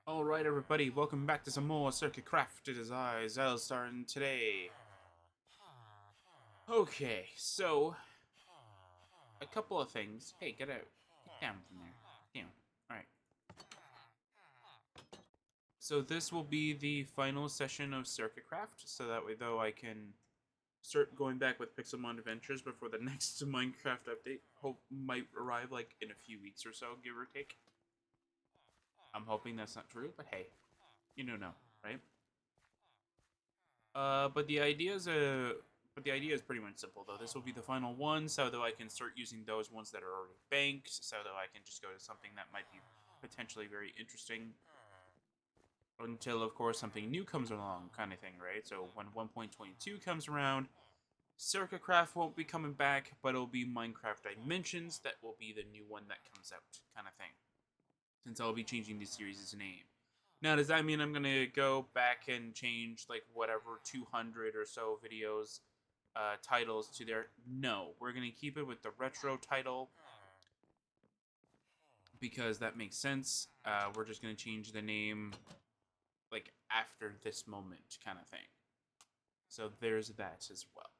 Alright everybody, welcome back to some more Sercacraft. It is I, Xilestar, and today... Okay, so... A couple of things. Hey, get out. Get down from there. Down. Alright. So this will be the final session of Sercacraft, so that way though I can start going back with Pixelmon Adventures before the next Minecraft update might arrive like in a few weeks or so, give or take. I'm hoping that's not true, but hey, you don't know, right? But the idea is pretty much simple though. This will be the final one, so that I can start using those ones that are already banked, so that I can just go to something that might be potentially very interesting. Until of course something new comes along, kind of thing, right? So when 1.22 comes around, Sercacraft won't be coming back, but it'll be Minecraft Dimensions that will be the new one that comes out, kind of thing. Since I'll be changing the series' name. Now, does that mean I'm gonna go back and change like whatever 200 or so videos titles to their? No, we're gonna keep it with the retro title because that makes sense. We're just gonna change the name like after this moment, kind of thing. So there's that as well.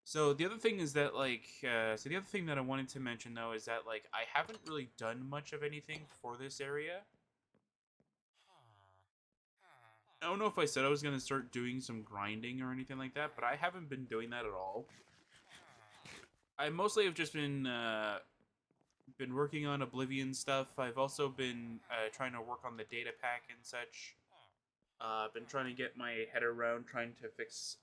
So the other thing is that so the other thing that I wanted to mention though is that like I haven't really done much of anything for this area. I don't know if I said I was gonna start doing some grinding or anything like that, but I haven't been doing that at all. I mostly have just been working on Oblivion stuff. I've also been trying to work on the data pack and such. I've been trying to get my head around trying to fix,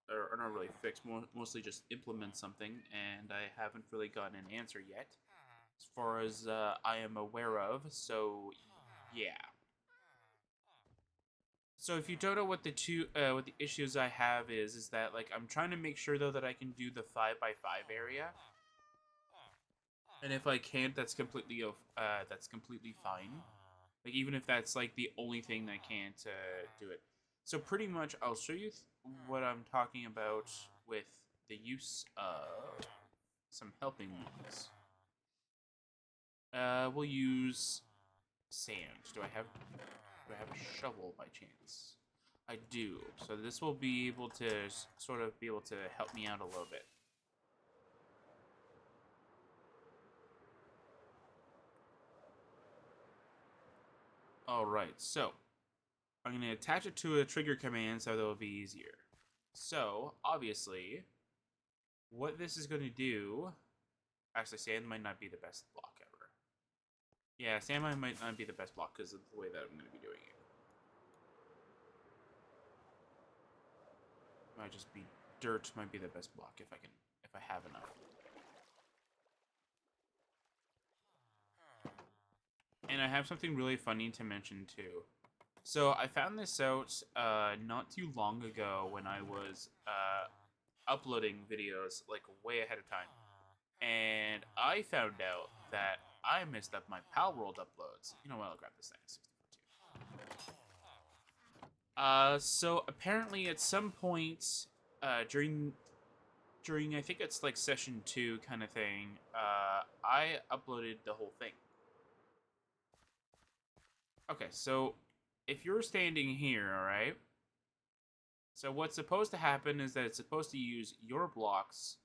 or not really fix, mostly just implement something, and I haven't really gotten an answer yet, as far as I am aware of. So, yeah. So if you don't know what the issues I have is that like I'm trying to make sure though that I can do the 5x5 area, and if I can't, that's completely fine. Like even if that's like the only thing that can't do it. So pretty much, I'll show you what I'm talking about with the use of some helping ones. We'll use sand. Do I have a shovel by chance? I do. So this will be able to sort of be able to help me out a little bit. Alright, so I'm going to attach it to a trigger command so that it'll be easier. So, obviously, what this is going to do... Actually, sand might not be the best block ever. Yeah, sand might not be the best block because of the way that I'm going to be doing it. Might just be dirt might be the best block if I have enough. And I have something really funny to mention too. So I found this out not too long ago when I was uploading videos like way ahead of time, and I found out that I messed up my Pal World uploads. You know what? I'll grab this thing. So apparently at some point during I think it's like session 2 kind of thing, I uploaded the whole thing. Okay, so if you're standing here, all right. So what's supposed to happen is that it's supposed to use your blocks.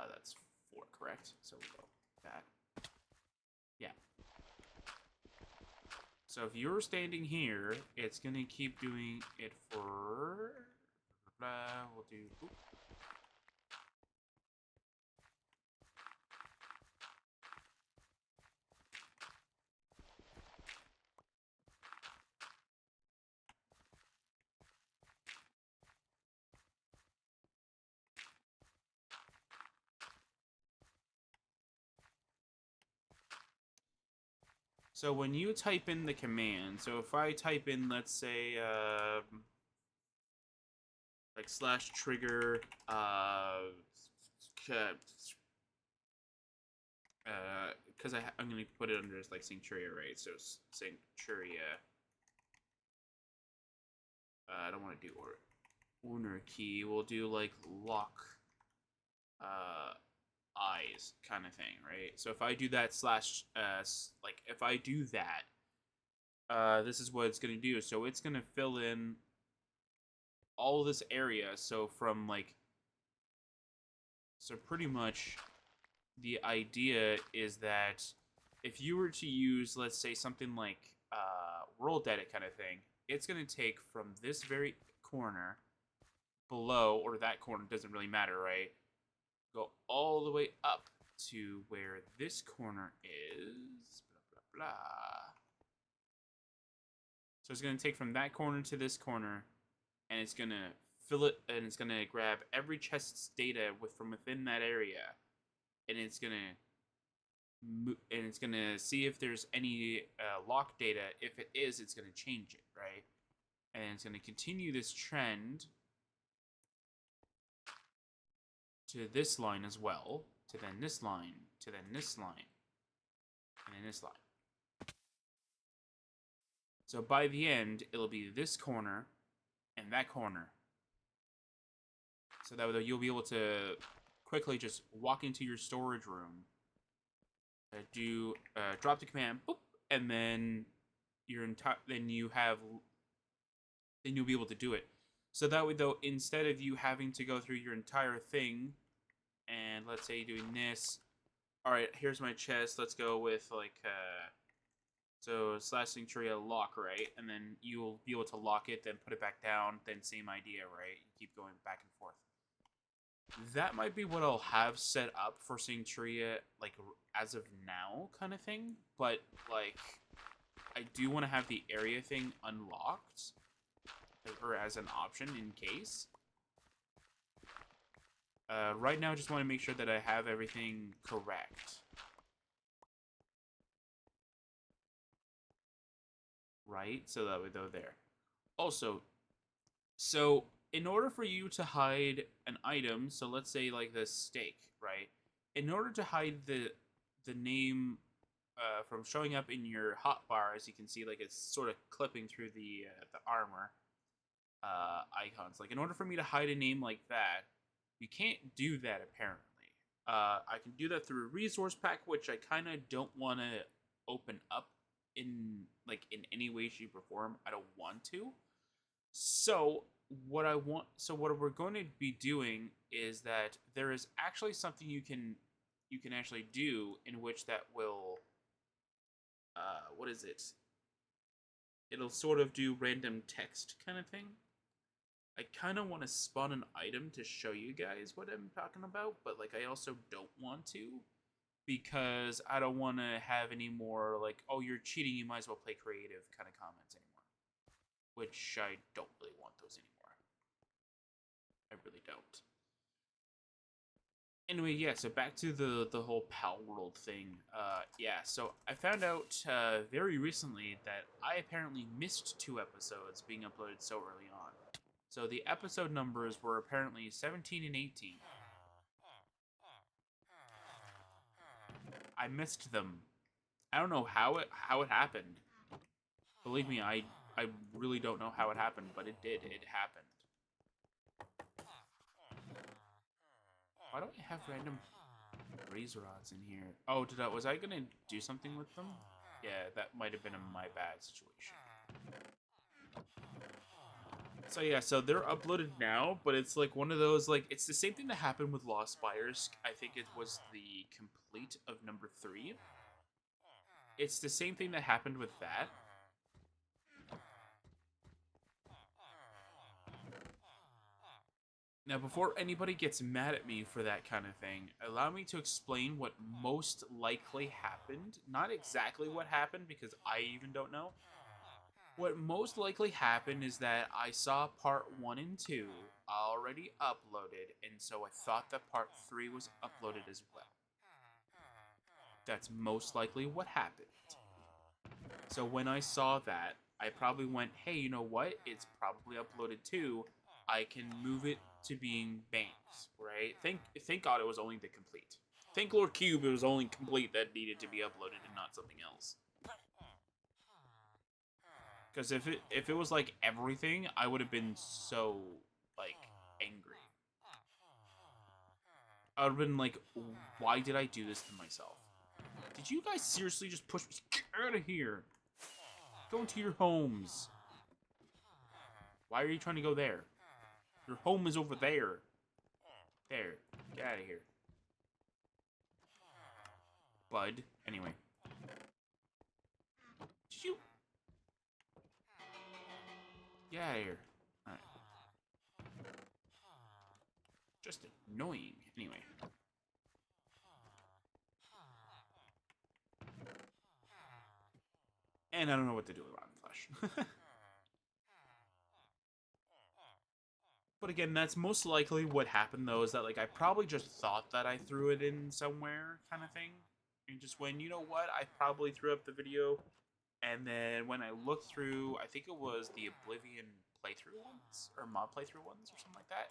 That's 4, correct? So we'll go that. Yeah. So if you're standing here, it's gonna keep doing it for. We'll do. Oop. So when you type in the command, so if I type in, let's say, like slash trigger, because I'm gonna put it under like Sancturia, right? So Sancturia. I don't want to do owner key. We'll do like lock. eyes kind of thing, right? So if I do that slash, like if I do that, this is what it's gonna do. So it's gonna fill in all this area. So from like, so pretty much the idea is that if you were to use, let's say, something like world edit kind of thing, it's gonna take from this very corner below, or that corner, doesn't really matter, right? Go all the way up to where this corner is. Blah, blah, blah. So it's going to take from that corner to this corner, and it's going to fill it, and it's going to grab every chest's data from within that area, and it's going to see if there's any lock data. If it is, it's going to change it, right? And it's going to continue this trend to this line as well, to then this line, to then this line, and then this line. So by the end, it'll be this corner and that corner. So that way you'll be able to quickly just walk into your storage room, drop the command, boop, and then then you'll be able to do it. So that way, though, instead of you having to go through your entire thing, and let's say doing this, all right, here's my chest. Let's go with like so slashing tree lock, right? And then you'll be able to lock it, then put it back down, then same idea, right? You keep going back and forth. That might be what I'll have set up for Sanctuaria, like, as of now, kind of thing. But, like, I do want to have the area thing unlocked, or as an option in case. Right now, I just want to make sure that I have everything correct. Right? So that way, though, there. Also, so in order for you to hide an item, so let's say like the steak, right? In order to hide the name from showing up in your hotbar, as you can see, like it's sort of clipping through the armor icons. Like in order for me to hide a name like that, you can't do that apparently. I can do that through a resource pack, which I kind of don't want to open up in any way, shape, or form. I don't want to. So what we're going to be doing is that there is actually something you can actually do in which that will what is it? It'll sort of do random text kind of thing. I kind of want to spawn an item to show you guys what I'm talking about, but like I also don't want to, because I don't want to have any more like, oh, you're cheating, you might as well play creative kind of comments anymore. Which I don't really want those anymore. I really don't. Anyway, yeah, so back to the whole Pal World thing. Yeah, so I found out very recently that I apparently missed 2 episodes being uploaded so early on. So the episode numbers were apparently 17 and 18. I missed them. I don't know how it happened. Believe me, I really don't know how it happened, but it did. It happened. Why do I have random razor rods in here? Oh, was I gonna do something with them? Yeah, that might have been a my bad situation. So yeah, so they're uploaded now, but it's like one of those, like, it's the same thing that happened with Lost Spires. I think it was the complete of number 3. It's the same thing that happened with that. Now, before anybody gets mad at me for that kind of thing, allow me to explain what most likely happened. Not exactly what happened, because I even don't know. What most likely happened is that I saw part 1 and 2 already uploaded, and so I thought that part 3 was uploaded as well. That's most likely what happened. So when I saw that, I probably went, hey, you know what? It's probably uploaded too. I can move it to being banked, right? Thank God it was only the complete. Thank Lord Cube it was only complete that needed to be uploaded and not something else. Because if it was like everything, I would have been so like angry. I would have been like, why did I do this to myself? Did you guys seriously just push me? Get out of here. Go into your homes. Why are you trying to go there? Your home is over there. There. Get out of here. Bud. Anyway. Did you... Get out of here. Alright. Just annoying. Anyway. And I don't know what to do with rotten flesh. But again, that's most likely what happened, though, is that, like, I probably just thought that I threw it in somewhere, kind of thing. And just when, you know what, I probably threw up the video. And then when I looked through, I think it was the Oblivion playthrough ones, or mod playthrough ones, or something like that.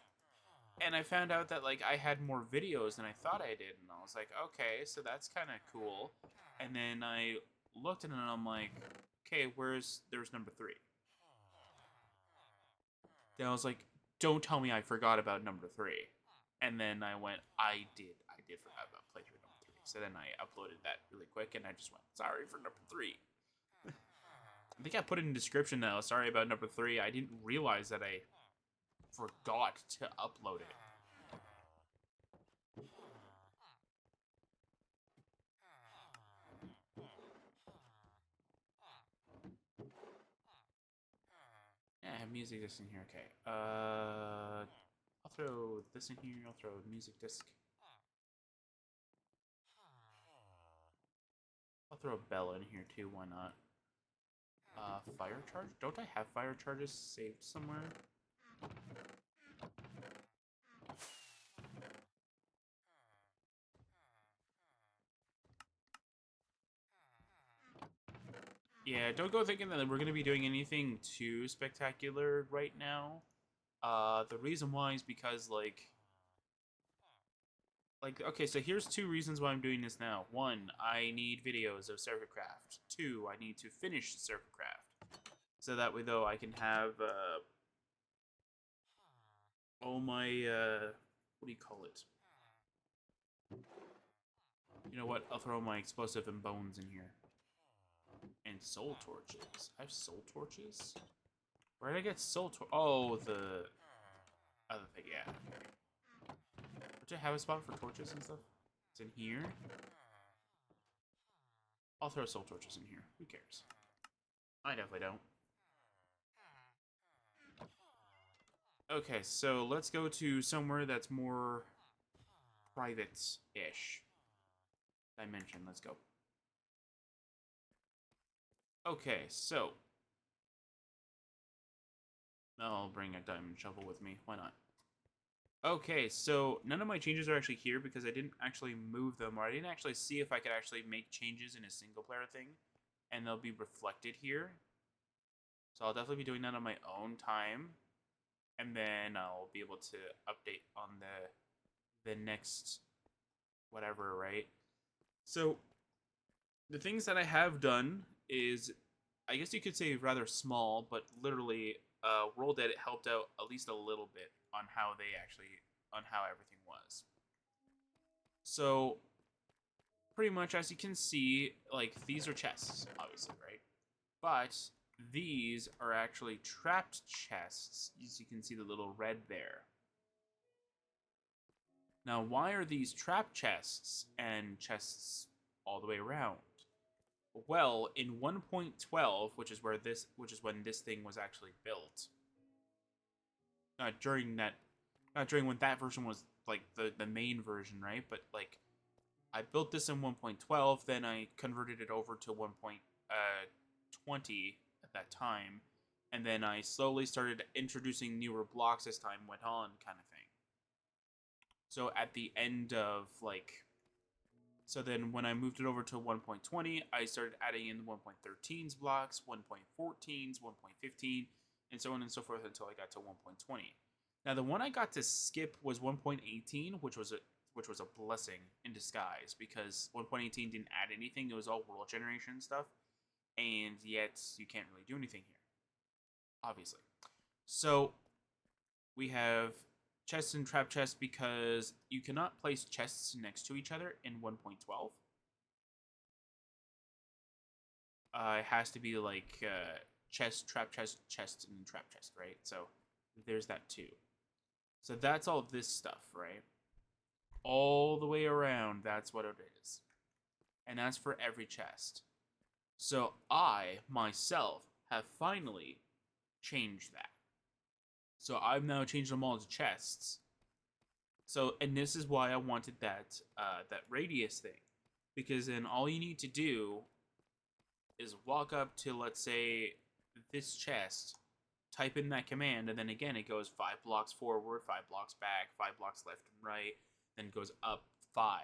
And I found out that, like, I had more videos than I thought I did. And I was like, okay, so that's kind of cool. And then I looked at it and I'm like, okay, there's number 3. Then I was like, don't tell me I forgot about number 3. And then I went, I did forget about playthrough number 3. So then I uploaded that really quick and I just went, sorry for number 3. I think I put it in the description now, sorry about number 3. I didn't realize that I forgot to upload it. Yeah, I have music disc in here. Okay. I'll throw this in here. I'll throw a music disc. I'll throw a bell in here too. Why not? Fire charge? Don't I have fire charges saved somewhere? Yeah, don't go thinking that we're going to be doing anything too spectacular right now. The reason why is because, okay, so here's 2 reasons why I'm doing this now. 1, I need videos of Sercacraft. 2, I need to finish Sercacraft. So that way, though, I can have, all my, what do you call it? You know what? I'll throw my explosive and bones in here. And soul torches. I have soul torches? Where did I get soul torches? Oh, the other thing, yeah. Do I have a spot for torches and stuff? It's in here? I'll throw soul torches in here. Who cares? I definitely don't. Okay, so let's go to somewhere that's more private-ish. Dimension, let's go. Okay, so I'll bring a diamond shovel with me. Why not? Okay, so none of my changes are actually here because I didn't actually move them, or I didn't actually see if I could actually make changes in a single-player thing, and they'll be reflected here. So I'll definitely be doing that on my own time, and then I'll be able to update on the next whatever, right? So the things that I have done is, I guess you could say rather small, but literally World Edit helped out at least a little bit on how everything was. So pretty much, as you can see, like, these are chests, obviously, right? But these are actually trapped chests, as you can see the little red there. Now, why are these trap chests and chests all the way around? Well, in 1.12, which is when this thing was actually built. Not during when that version was like the main version, right? But like, I built this in 1.12, then I converted it over to 1.20 at that time, and then I slowly started introducing newer blocks as time went on, kind of thing. So at the end of so then when I moved it over to 1.20, I started adding in 1.13's blocks, 1.14's, 1.15, and so on and so forth until I got to 1.20. Now the one I got to skip was 1.18, which was a blessing in disguise because 1.18 didn't add anything. It was all world generation stuff, and yet you can't really do anything here, obviously. So we have chests and trap chests because you cannot place chests next to each other in 1.12. It has to be like chest, trap chest, chest, and trap chest, right? So there's that too. So that's all this stuff, right? All the way around, that's what it is. And that's for every chest. So I, myself, have finally changed that. So I've now changed them all to chests. So, and this is why I wanted that radius thing. Because then all you need to do is walk up to, let's say, this chest, type in that command, and then again it goes 5 blocks forward, 5 blocks back, 5 blocks left and right, then it goes up 5.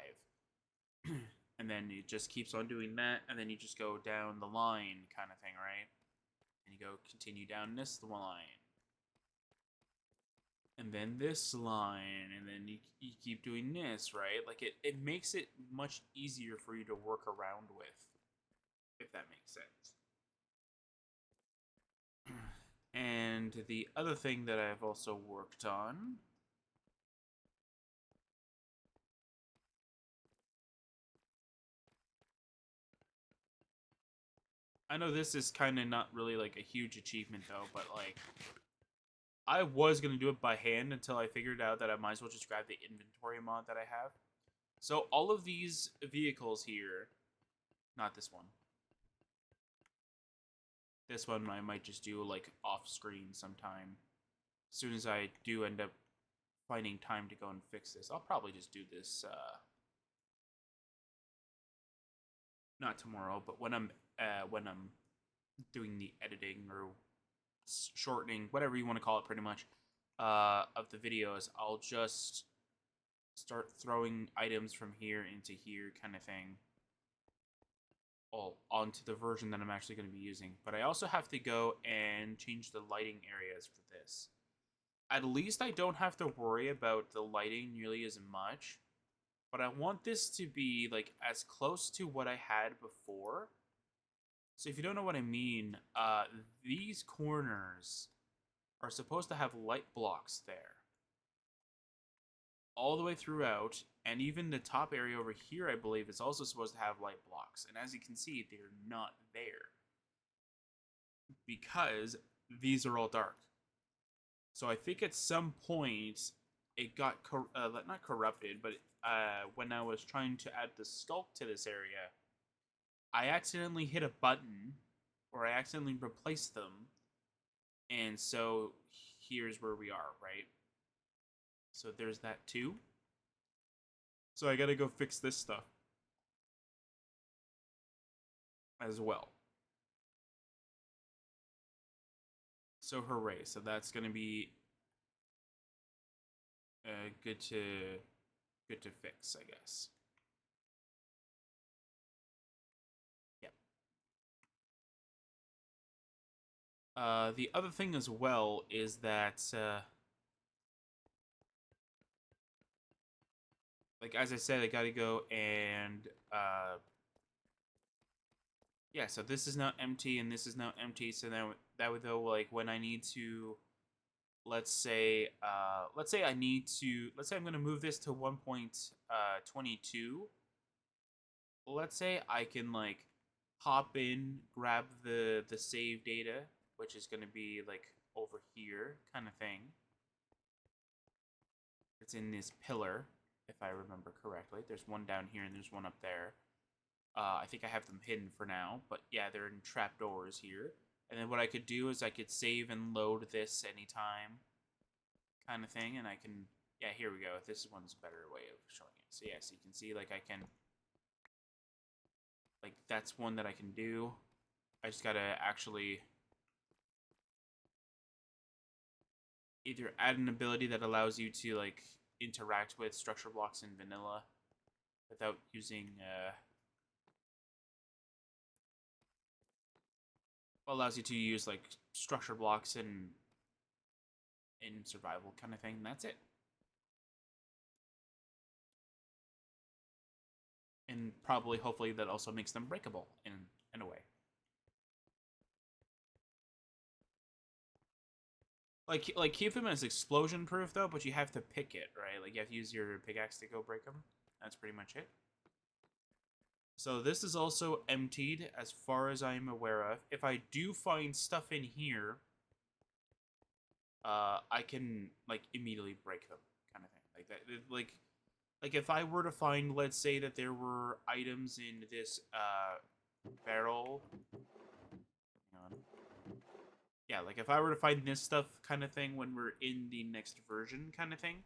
And then it just keeps on doing that, and then you just go down the line kind of thing, right? And you go continue down this line. And then this line, and then you keep doing this, right? Like, it makes it much easier for you to work around with, if that makes sense. And the other thing that I've also worked on I know this is kind of not really like a huge achievement though, but like I was going to do it by hand until I figured out that I might as well just grab the inventory mod that I have. So all of these vehicles here, not this one. This one I might just do like off screen sometime. As soon as I do end up finding time to go and fix this, I'll probably just do this not tomorrow, but when I'm doing the editing or shortening, whatever you want to call it, pretty much, of the videos, I'll just start throwing items from here into here, kind of thing, all onto the version that I'm actually going to be using. But I also have to go and change the lighting areas for this. At least I don't have to worry about the lighting nearly as much. But I want this to be like as close to what I had before. So if you don't know what I mean, these corners are supposed to have light blocks there. All the way throughout, and even the top area over here, I believe, is also supposed to have light blocks. And as you can see, they're not there. Because these are all dark. So I think at some point, it got, not corrupted, but when I was trying to add the sculpt to this area, I accidentally hit a button, or I accidentally replaced them, and so here's where we are, right? So there's that too. So I gotta go fix this stuff as well. So hooray! So that's gonna be good to fix, I guess. The other thing as well is that, like, as I said, I gotta go and, yeah, so this is now empty and this is now empty, so now that would go, like, when I need to, let's say I need to, let's say I'm gonna move this to 1.22, let's say I can, like, hop in, grab the save data, which is gonna be, like, over here, kind of thing. It's in this pillar, if I remember correctly. There's one down here and there's one up there. I think I have them hidden for now, but yeah, they're in trapdoors here. And then what I could do is I could save and load this anytime, kind of thing, and I can, yeah, here we go. This one's a better way of showing it. So yeah, so you can see, like, I can, like, that's one that I can do. I just gotta actually either add an ability that allows you to, like, interact with structure blocks in vanilla without using, allows you to use, like, structure blocks in survival kind of thing. And that's it. And probably, hopefully, that also makes them breakable in a way. Like keep them as explosion proof though, but you have to pick it, right? Like you have to use your pickaxe to go break them. That's pretty much it. So this is also emptied as far as I'm aware of. If I do find stuff in here, I can like immediately break them, kind of thing. Like that, like if I were to find, let's say that there were items in this barrel. Hang on. Yeah, like if I were to find this stuff, kind of thing, when we're in the next version, kind of thing.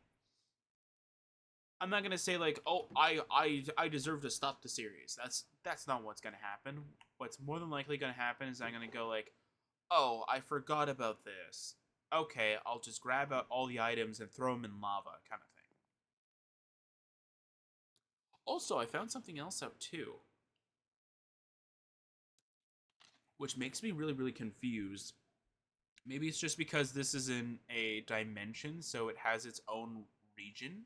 I'm not gonna say like, oh, I deserve to stop the series. That's not what's gonna happen. What's more than likely gonna happen is I'm gonna go like, oh, I forgot about this. Okay, I'll just grab out all the items and throw them in lava, kind of thing. Also, I found something else out too, which makes me really, really confused. Maybe it's just because this is in a dimension, so it has its own region.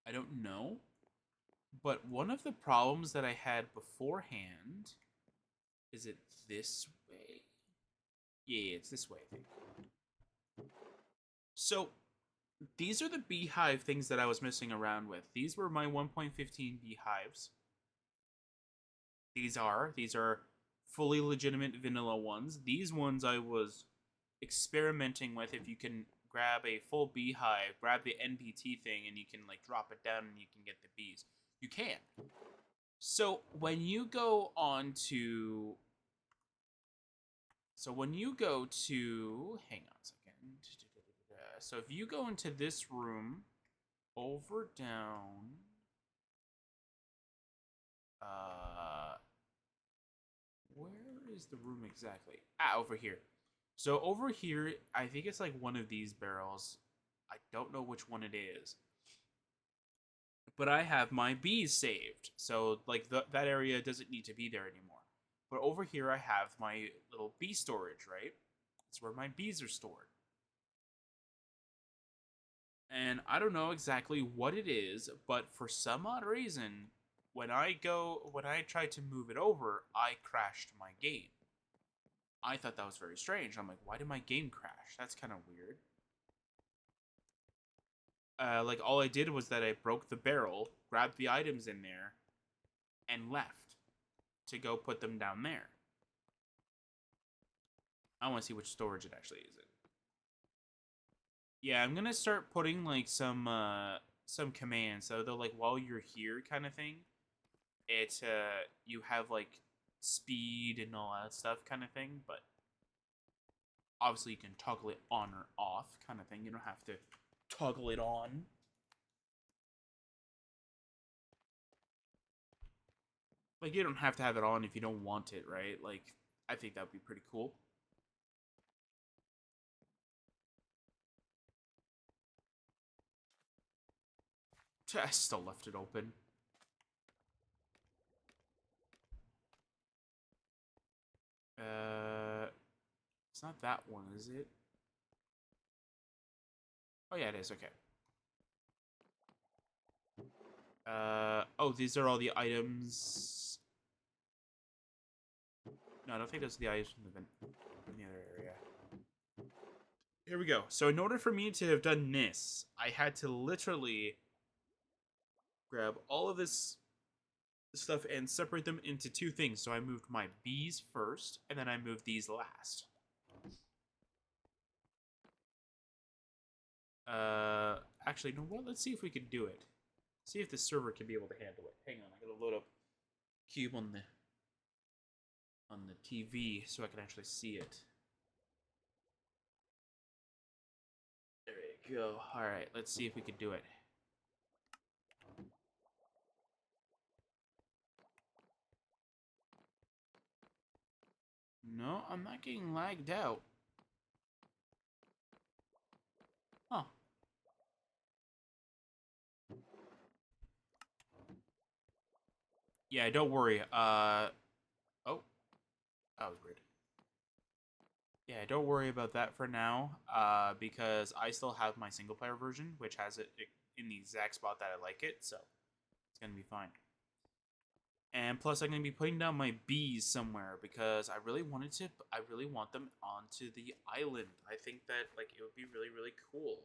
I don't know. But one of the problems that I had beforehand, is it this way? Yeah, it's this way, I think. So these are the beehive things that I was messing around with. These were my 1.15 beehives. These are fully legitimate vanilla ones. These ones I was experimenting with. If you can grab a full beehive, grab the NPT thing, and you can like drop it down and you can get the bees. You can. So when you go on to hang on a second. So if you go into this room, over down, where is the room exactly? Ah, over here. So over here, I think it's like one of these barrels. I don't know which one it is. But I have my bees saved. So like that area doesn't need to be there anymore. But over here I have my little bee storage, right? It's where my bees are stored. And I don't know exactly what it is, but for some odd reason, when I try to move it over, I crashed my game. I thought that was very strange. I'm like, why did my game crash? That's kind of weird. Like all I did was that I broke the barrel, grabbed the items in there, and left to go put them down there. I want to see which storage it actually is in. Yeah, I'm gonna start putting like some commands, so though like while you're here, kind of thing. It you have like speed and all that stuff, kind of thing, but obviously you can toggle it on or off, kind of thing. You don't have to toggle it on. Like you don't have to have it on if you don't want it, right? Like I think that would be pretty cool. I still left it open. It's not that one, is it? Oh yeah, it is. Okay. Oh, these are all the items. No, I don't think those are the items from the other area. Here we go. So in order for me to have done this, I had to literally grab all of this stuff and separate them into two things. So I moved my bees first, and then I moved these last. Actually, no. What? Let's see if we can do it. See if the server can be able to handle it. Hang on, I gotta load up Cube on the TV so I can actually see it. There we go. All right, let's see if we can do it. No, I'm not getting lagged out. Huh. Yeah, don't worry. Oh, that was weird. Yeah, don't worry about that for now, because I still have my single player version, which has it in the exact spot that I like it, so it's gonna be fine. And plus, I'm gonna be putting down my bees somewhere because I really wanted to. I really want them onto the island. I think that like it would be really really cool.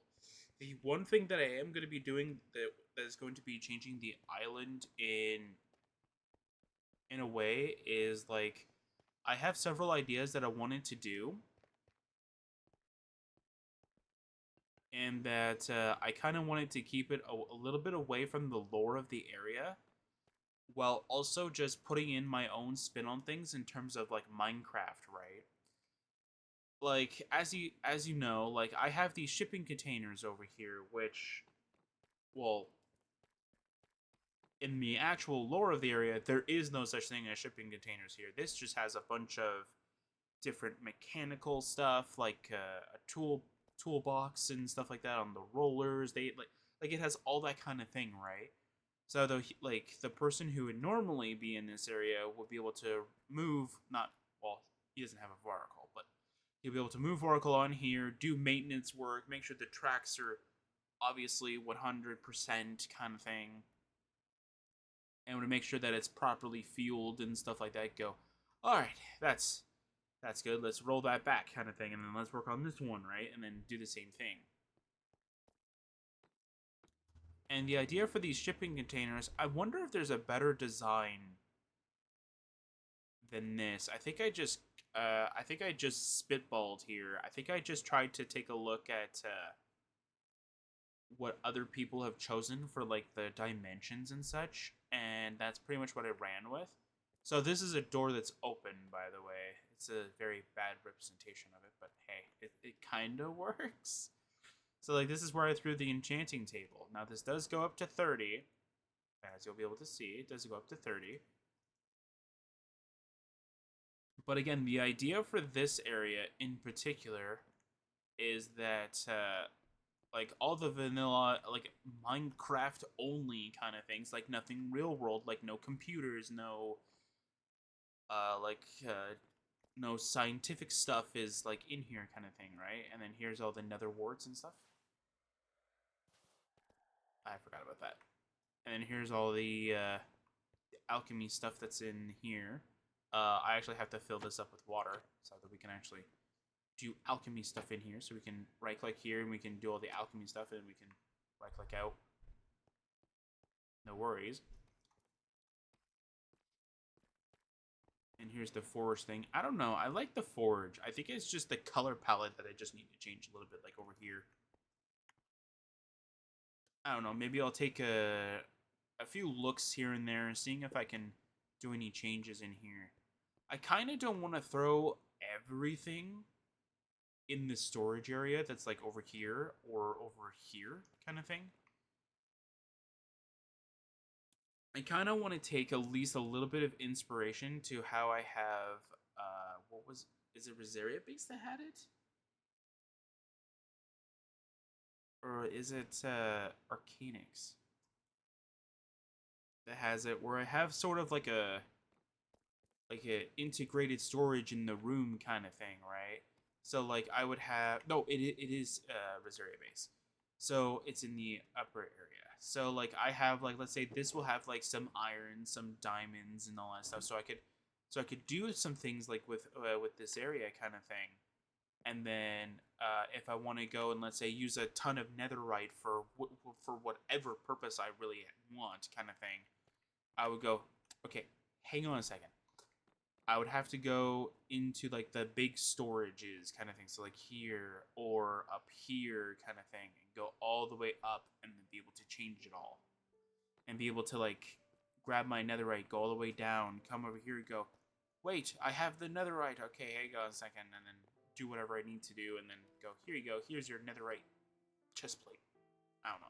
The one thing that I am going to be doing that is going to be changing the island in a way is like I have several ideas that I wanted to do, and that I kind of wanted to keep it a little bit away from the lore of the area, while also just putting in my own spin on things in terms of like Minecraft, right? Like as you know, like I have these shipping containers over here, which, well, in the actual lore of the area, there is no such thing as shipping containers here. This just has a bunch of different mechanical stuff, like a toolbox and stuff like that on the rollers. They like it has all that kind of thing, right? So though, like the person who would normally be in this area would be able to move. Not well, he doesn't have a vehicle, but he'll be able to move vehicle on here, do maintenance work, make sure the tracks are obviously 100% kind of thing, and to make sure that it's properly fueled and stuff like that. Go, all right, that's good. Let's roll that back, kind of thing, and then let's work on this one, right, and then do the same thing. And the idea for these shipping containers, I wonder if there's a better design than this. I think I just spitballed here. I think I just tried to take a look at what other people have chosen for like the dimensions and such, and that's pretty much what I ran with. So this is a door that's open, by the way. It's a very bad representation of it, but hey, it kind of works. So like this is where I threw the enchanting table. Now this does go up to 30, as you'll be able to see. It does go up to 30. But again, the idea for this area in particular is that like all the vanilla, like Minecraft only kind of things, like nothing real world, like no computers, no like no scientific stuff is like in here kind of thing, right? And then here's all the nether warts and stuff. I forgot about that. And then here's all the alchemy stuff that's in here. I actually have to fill this up with water so that we can actually do alchemy stuff in here. So we can right click here and we can do all the alchemy stuff, and we can right click out. No worries. And here's the forge thing. I don't know. I like the forge. I think it's just the color palette that I just need to change a little bit, like over here. I don't know. Maybe I'll take a few looks here and there, seeing if I can do any changes in here. I kind of don't want to throw everything in the storage area that's like over here or over here kind of thing. I kind of want to take at least a little bit of inspiration to how I have, is it Rosaria Base that had it? Or is it Arcanix that has it, where I have sort of like a integrated storage in the room kind of thing, right? So like I would have, no, it is Rosaria Base. So it's in the upper area. So like I have, like, let's say this will have like some iron, some diamonds, and all that stuff. So I could do some things like with this area kind of thing. And then if I want to go and let's say use a ton of netherite for whatever purpose I really want kind of thing, I would go, okay, hang on a second. I would have to go into like the big storages kind of thing. So like here or up here kind of thing, and go all the way up and then be able to change it all. And be able to like grab my netherite, go all the way down, come over here and go, wait, I have the netherite. Okay, hang on a second. And then do whatever I need to do and then go, here you go. Here's your netherite chest plate. I don't know.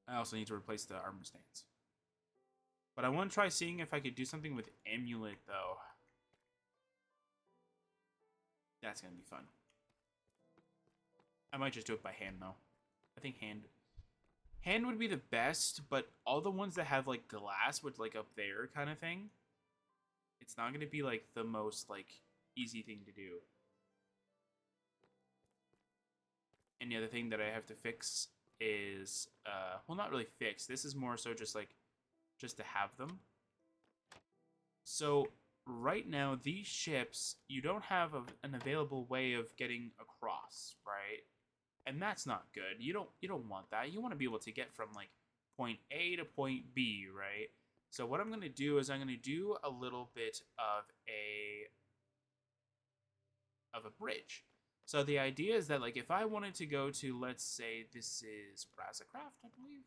I also need to replace the armor stands. But I want to try seeing if I could do something with Amulet, though. That's going to be fun. I might just do it by hand, though. I think hand would be the best, but all the ones that have, like, glass with, like, up there kind of thing, it's not going to be, like, the most, like, easy thing to do. And the other thing that I have to fix is, well, not really fix. This is more so just, like, just to have them. So right now, these ships, you don't have an available way of getting across, right? And that's not good. You don't want that. You want to be able to get from like point A to point B, right? So what I'm gonna do is I'm gonna do a little bit of a bridge. So the idea is that like if I wanted to go to, let's say this is Sercacraft, I believe.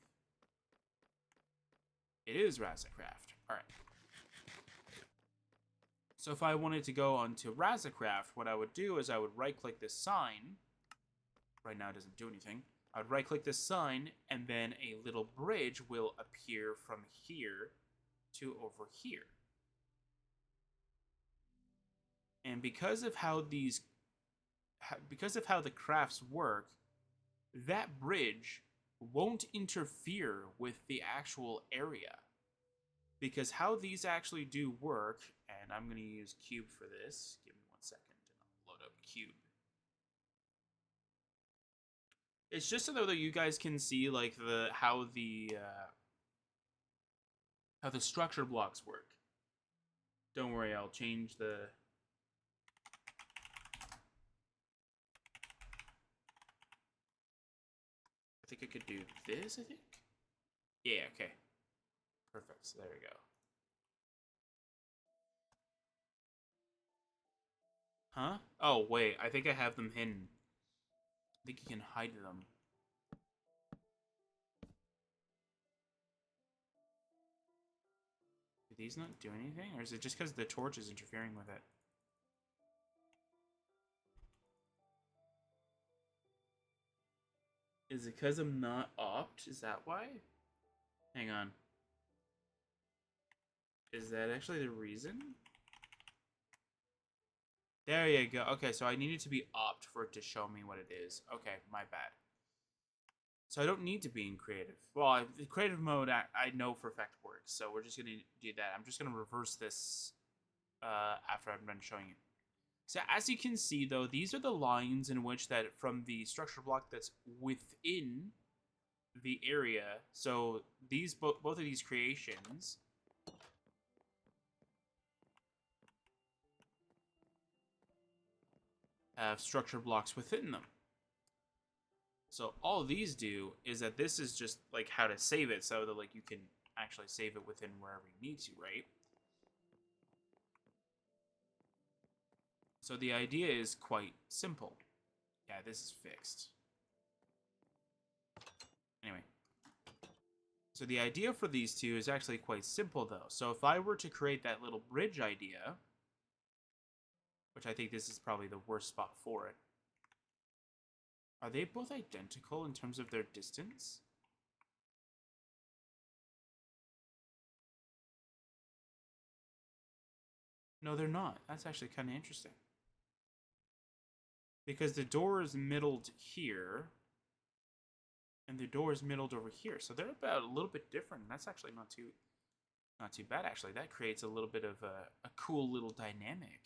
It is Sercacraft. All right. So if I wanted to go onto Sercacraft, what I would do is I would right-click this sign. Right now it doesn't do anything. I would right-click this sign, and then a little bridge will appear from here to over here. And because of how the crafts work, that bridge won't interfere with the actual area. Because how these actually do work, and I'm going to use Cube for this. Give me 1 second, and I'll load up Cube. It's just so that you guys can see like how the structure blocks work. Don't worry, I'll change the. I think I could do this. I think. Yeah. Okay. Perfect. So there we go. Huh? Oh wait, I think I have them hidden. I think you can hide them. Do these not do anything? Or is it just because the torch is interfering with it? Is it because I'm not opt? Is that why? Hang on. Is that actually the reason? There you go. Okay, so I needed to be opt for it to show me what it is. Okay, my bad. So I don't need to be in creative. Well, the creative mode, I know for a fact works. So we're just going to do that. I'm just going to reverse this after I'm done showing you. So as you can see, though, these are the lines in which that from the structure block that's within the area. So these both of these creations have structure blocks within them. So all these do is that this is just like how to save it so that like you can actually save it within wherever you need to, right? So the idea is quite simple. Yeah, this is fixed. Anyway. So the idea for these two is actually quite simple though. So if I were to create that little bridge idea, which I think this is probably the worst spot for it. Are they both identical in terms of their distance? No, they're not. That's actually kind of interesting. Because the door is middled here, and the door is middled over here. So they're about a little bit different. That's actually not too bad, actually. That creates a little bit of a cool little dynamic.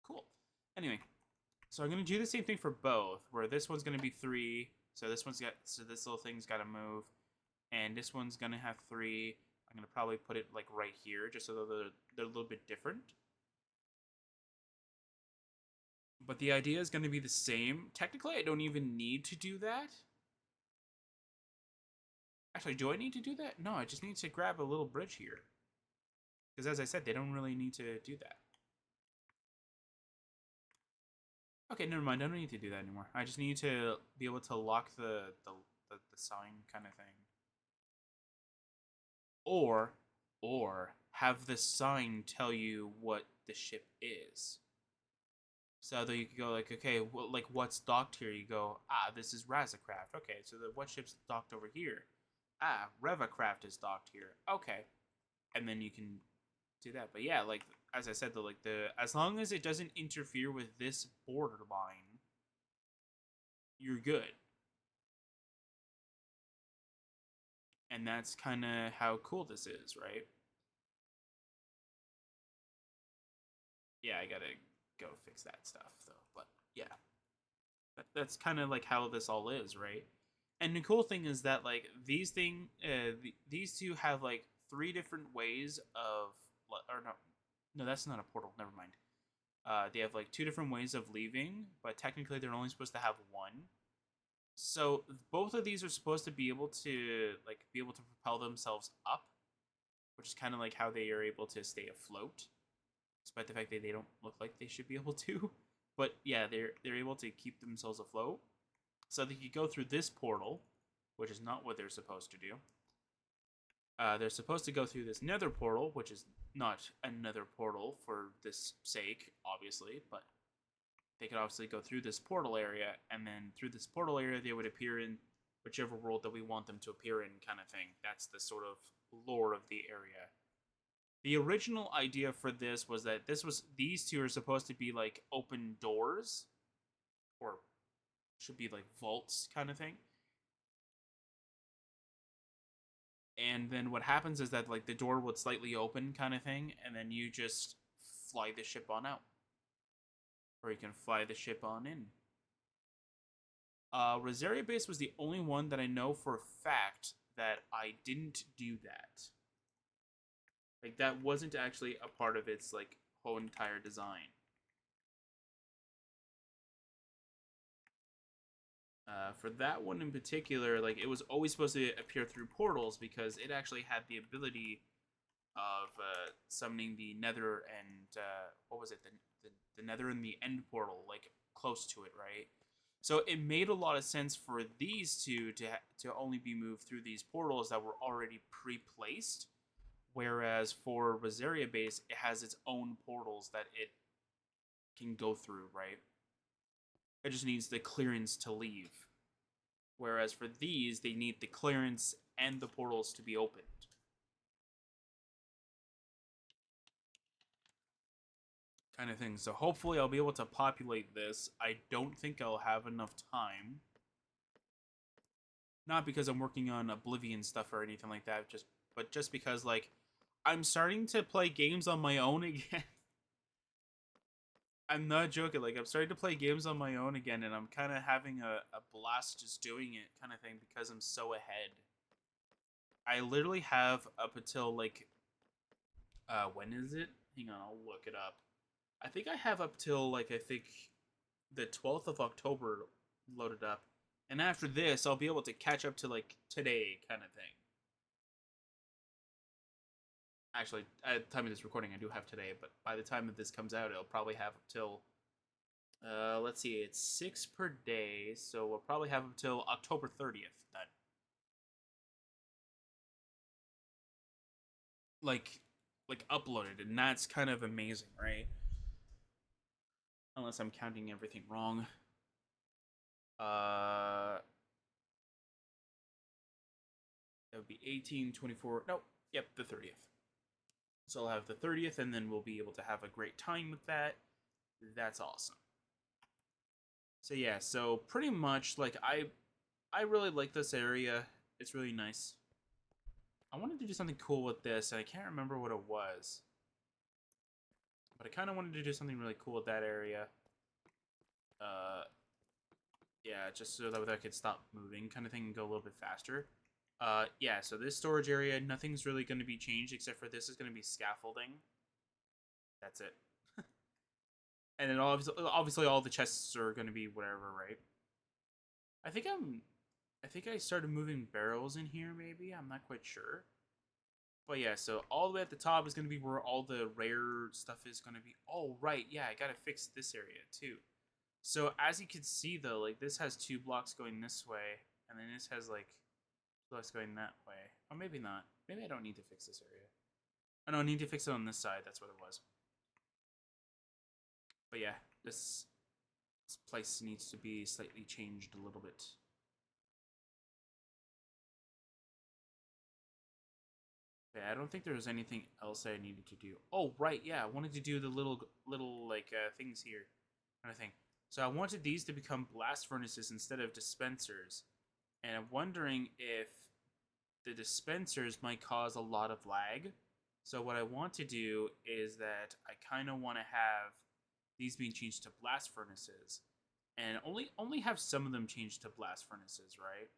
Cool. Anyway. So I'm going to do the same thing for both, where this one's going to be 3. So this little thing's got to move. And this one's going to have 3. I'm going to probably put it like right here, just so that they're a little bit different. But the idea is going to be the same. Technically, I don't even need to do that. Actually, do I need to do that? No, I just need to grab a little bridge here. Because as I said, they don't really need to do that. Okay, never mind. I don't need to do that anymore. I just need to be able to lock the sign kind of thing. Or have the sign tell you what the ship is. So that you could go like, okay, well, like what's docked here? You go, this is Sercacraft. Okay, so what ship's docked over here? Sercacraft is docked here. Okay, and then you can do that. But yeah, like as I said, as long as it doesn't interfere with this borderline, you're good. And that's kind of how cool this is, right? Yeah, I gotta go fix that stuff though. But yeah, that's kind of like how this all is, right? And the cool thing is that like these two have like 3 different ways of, or no, that's not a portal. Never mind. They have like 2 different ways of leaving, but technically they're only supposed to have one. So both of these are supposed to be able to propel themselves up, which is kind of like how they are able to stay afloat, despite the fact that they don't look like they should be able to. But yeah, they're able to keep themselves afloat. So they could go through this portal, which is not what they're supposed to do. They're supposed to go through this nether portal, which is not another portal for this sake, obviously, but they could obviously go through this portal area, and then through this portal area, they would appear in whichever world that we want them to appear in, kind of thing. That's the sort of lore of the area. The original idea for this was that these 2 are supposed to be like open doors, or should be like vaults, kind of thing. And then what happens is that like the door would slightly open, kind of thing, and then you just fly the ship on out. Or you can fly the ship on in. Rosaria Base was the only one that I know for a fact that I didn't do that. Like, that wasn't actually a part of its, like, whole entire design. For that one in particular, like, it was always supposed to appear through portals because it actually had the ability of summoning the Nether and, what was it, the Nether and the End portal, like, close to it, right? So it made a lot of sense for these 2 to only be moved through these portals that were already pre-placed, whereas for Rosaria Base, it has its own portals that it can go through, right? It just needs the clearance to leave. Whereas for these, they need the clearance and the portals to be opened. Kind of thing. So hopefully I'll be able to populate this. I don't think I'll have enough time. Not because I'm working on Oblivion stuff or anything like that, but just because, like, I'm starting to play games on my own again. I'm not joking. Like, I'm starting to play games on my own again, and I'm kind of having a blast just doing it, kind of thing, because I'm so ahead. I literally have up until, like, when is it? Hang on, I'll look it up. I think I have up till, like, I think the 12th of October loaded up. And after this, I'll be able to catch up to, like, today kind of thing. Actually, at the time of this recording, I do have today, but by the time that this comes out, it'll probably have up till, let's see, it's 6 per day, so we'll probably have up till October 30th then. Like uploaded, and that's kind of amazing, right? Unless I'm counting everything wrong. That would be 18, 24, no, yep, the 30th. So I'll have the 30th, and then we'll be able to have a great time with that. That's awesome. So yeah, so pretty much, like, I really like this area. It's really nice. I wanted to do something cool with this, and I can't remember what it was. But I kind of wanted to do something really cool with that area. Yeah, just so that I could stop moving, kind of thing, and go a little bit faster. Yeah, so this storage area, nothing's really going to be changed, except for this is going to be scaffolding. That's it. And then obviously all the chests are going to be whatever, right? I think I started moving barrels in here, maybe? I'm not quite sure. But yeah, so all the way at the top is going to be where all the rare stuff is going to be. Oh, right, yeah, I got to fix this area, too. So, as you can see, though, like, this has 2 blocks going this way, and then this has, like, blocks going that way. Or maybe not. Maybe I don't need to fix this area. Oh, no, I need to fix it on this side. That's what it was. But yeah, this place needs to be slightly changed a little bit. Yeah, I don't think there was anything else I needed to do. Oh, right, yeah, I wanted to do the little like, things here. Kind of thing. So I wanted these to become blast furnaces instead of dispensers. And I'm wondering if the dispensers might cause a lot of lag. So what I want to do is that I kind of want to have these being changed to blast furnaces. And only have some of them changed to blast furnaces, right?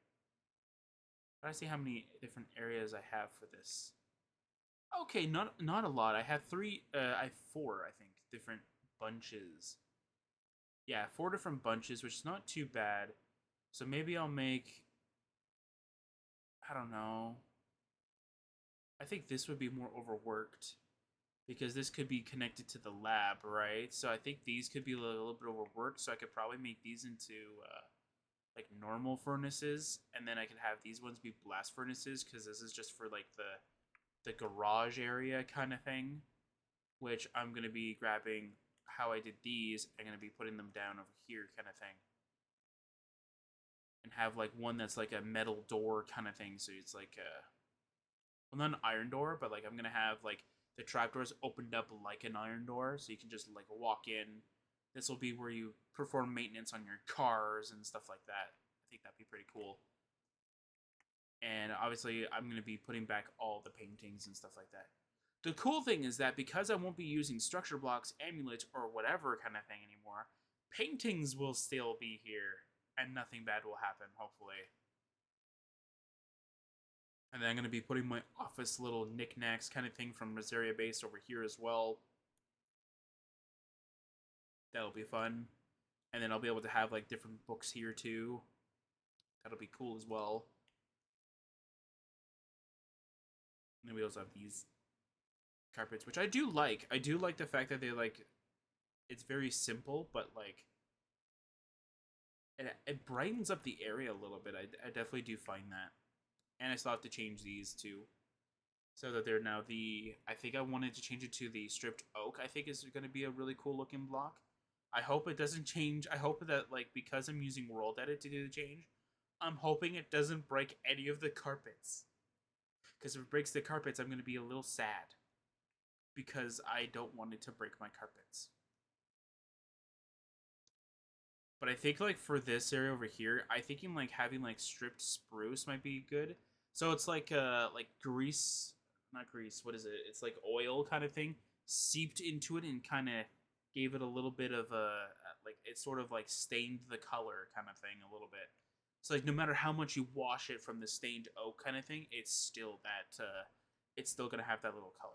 Try to see how many different areas I have for this. Okay, not a lot. I have three. I have four, I think, different bunches. Yeah, four different bunches, which is not too bad. So maybe I'll make. I don't know. I think this would be more overworked because this could be connected to the lab, right? So I think these could be a little bit overworked. So I could probably make these into like normal furnaces, and then I could have these ones be blast furnaces because this is just for like the garage area kind of thing. Which I'm gonna be grabbing how I did these. I'm gonna be putting them down over here, kind of thing, and have like one that's like a metal door kind of thing. So it's like a well, not an iron door, but like I'm gonna have like the trapdoors opened up like an iron door, so you can just like walk in. This will be where you perform maintenance on your cars and stuff like that. I think that'd be pretty cool. And obviously, I'm going to be putting back all the paintings and stuff like that. The cool thing is that because I won't be using structure blocks, amulets, or whatever kind of thing anymore, paintings will still be here and nothing bad will happen, hopefully. And then I'm going to be putting my office little knickknacks kind of thing from Rosaria Base over here as well. That'll be fun. And then I'll be able to have like different books here too. That'll be cool as well. And then we also have these carpets, which I do like. I do like the fact that they like it's very simple, but like it brightens up the area a little bit. I definitely do find that, and I still have to change these too, so that they're now the. I think I wanted to change it to the stripped oak. I think is going to be a really cool looking block. I hope it doesn't change. I hope that like because I'm using World Edit to do the change, I'm hoping it doesn't break any of the carpets. Because if it breaks the carpets, I'm going to be a little sad because I don't want it to break my carpets. But I think like for this area over here, I thinking like having like stripped spruce might be good. So it's like grease, not grease. What is it? It's like oil kind of thing seeped into it and kind of gave it a little bit of a like it sort of like stained the color kind of thing a little bit. So like no matter how much you wash it from the stained oak kind of thing, it's still that it's still gonna have that little color.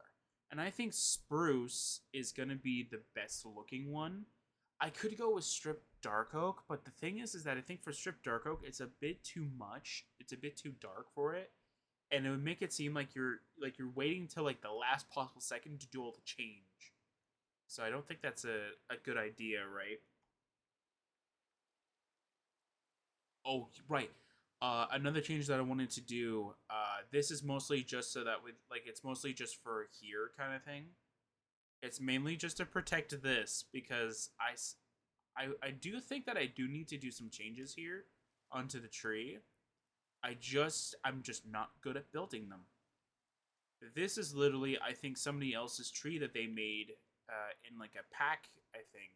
And I think spruce is gonna be the best looking one. I could go with strip dark oak, but the thing is that I think for strip dark oak, it's a bit too much. It's a bit too dark for it, and it would make it seem like you're waiting till like the last possible second to do all the change. So I don't think that's a good idea, right? Oh, right. Another change that I wanted to do. This is mostly just so that with like it's mostly just for here kind of thing. It's mainly just to protect this because I do think that I do need to do some changes here onto the tree. I'm just not good at building them. This is literally I think somebody else's tree that they made in like a pack. I think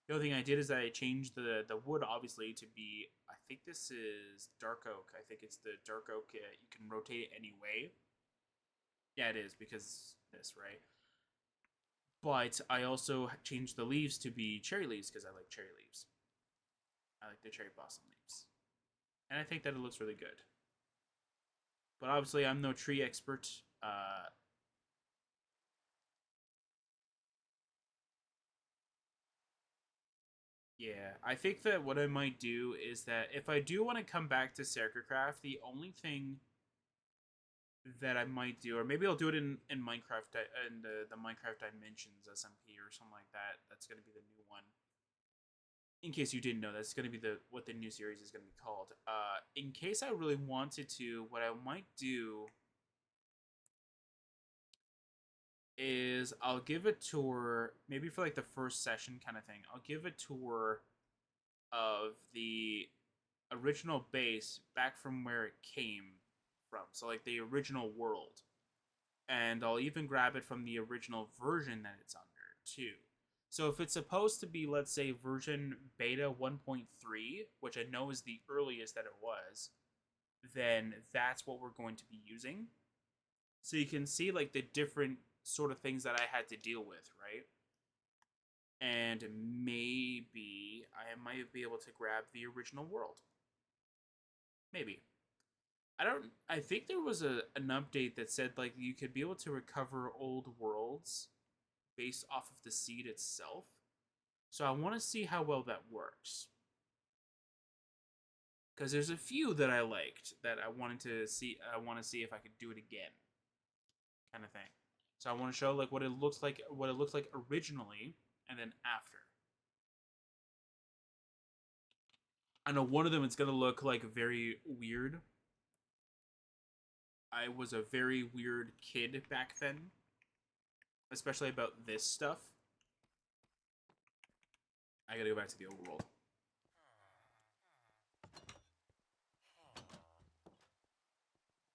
the only thing I did is that I changed the wood obviously to be I think this is dark oak. I think it's the dark oak. You can rotate it any way. Yeah, it is because this right. But I also changed the leaves to be cherry leaves because I like cherry leaves. I like the cherry blossom leaves. And I think that it looks really good. But obviously, I'm no tree expert. Yeah, I think that what I might do is that if I do want to come back to Sercacraft, the only thing that I might do, or maybe I'll do it in Minecraft, in the Minecraft Dimensions SMP or something like that. That's going to be the new one. In case you didn't know, that's going to be the what the new series is going to be called. In case I really wanted to, what I might do is I'll give a tour, maybe for like the first session kind of thing. I'll give a tour of the original base back from where it came from. So like the original world. And I'll even grab it from the original version that it's under too. So if it's supposed to be, let's say, version beta 1.3, which I know is the earliest that it was, then that's what we're going to be using. So you can see like the different sort of things that I had to deal with, right? And maybe I might be able to grab the original world. Maybe. I think there was an update that said like you could be able to recover old worlds based off of the seed itself. So I want to see how well that works. Because there's a few that I liked that I wanted to see. I want to see if I could do it again, kind of thing. So I want to show like what it looks like originally, and then after. I know one of them it's gonna look like very weird. I was a very weird kid back then, especially about this stuff. I gotta go back to the overworld.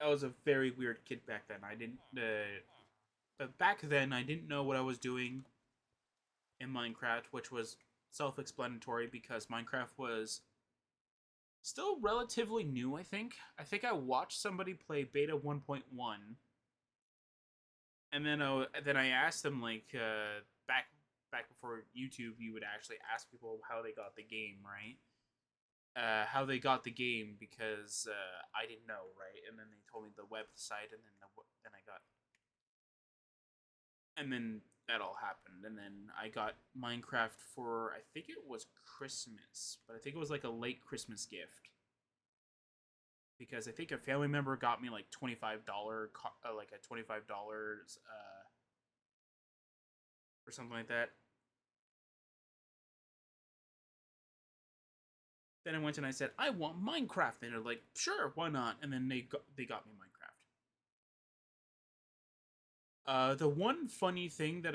I was a very weird kid back then. I didn't, but back then I didn't know what I was doing in Minecraft, which was self-explanatory because Minecraft was still relatively new. I think I watched somebody play beta 1.1, and then I asked them like back before YouTube, you would actually ask people how they got the game, right? How they got the game because I didn't know, right? And then they told me the website, and then I got, and then that all happened, and then I got Minecraft for I think it was Christmas, but I think it was like a late Christmas gift because I think a family member got me like like a $25 or something like that. Then I went and I said I want Minecraft, and they're like, sure, why not? And then they got me Minecraft. The one funny thing that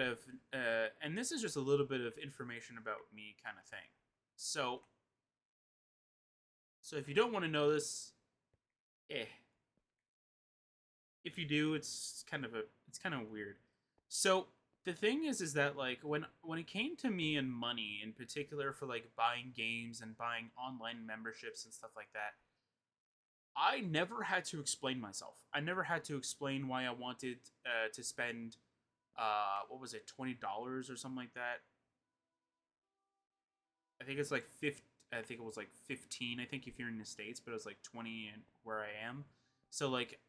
and this is just a little bit of information about me, kind of thing. So, so if you don't want to know this, eh. If you do, it's kind of weird. So the thing is that like when it came to me and money in particular for like buying games and buying online memberships and stuff like that, I never had to explain myself. I never had to explain why I wanted to spend what was it, $20 or something like that. I think it's like 50. I think it was like 15. I think if you're in the States, but it was like 20 and where I am. So like,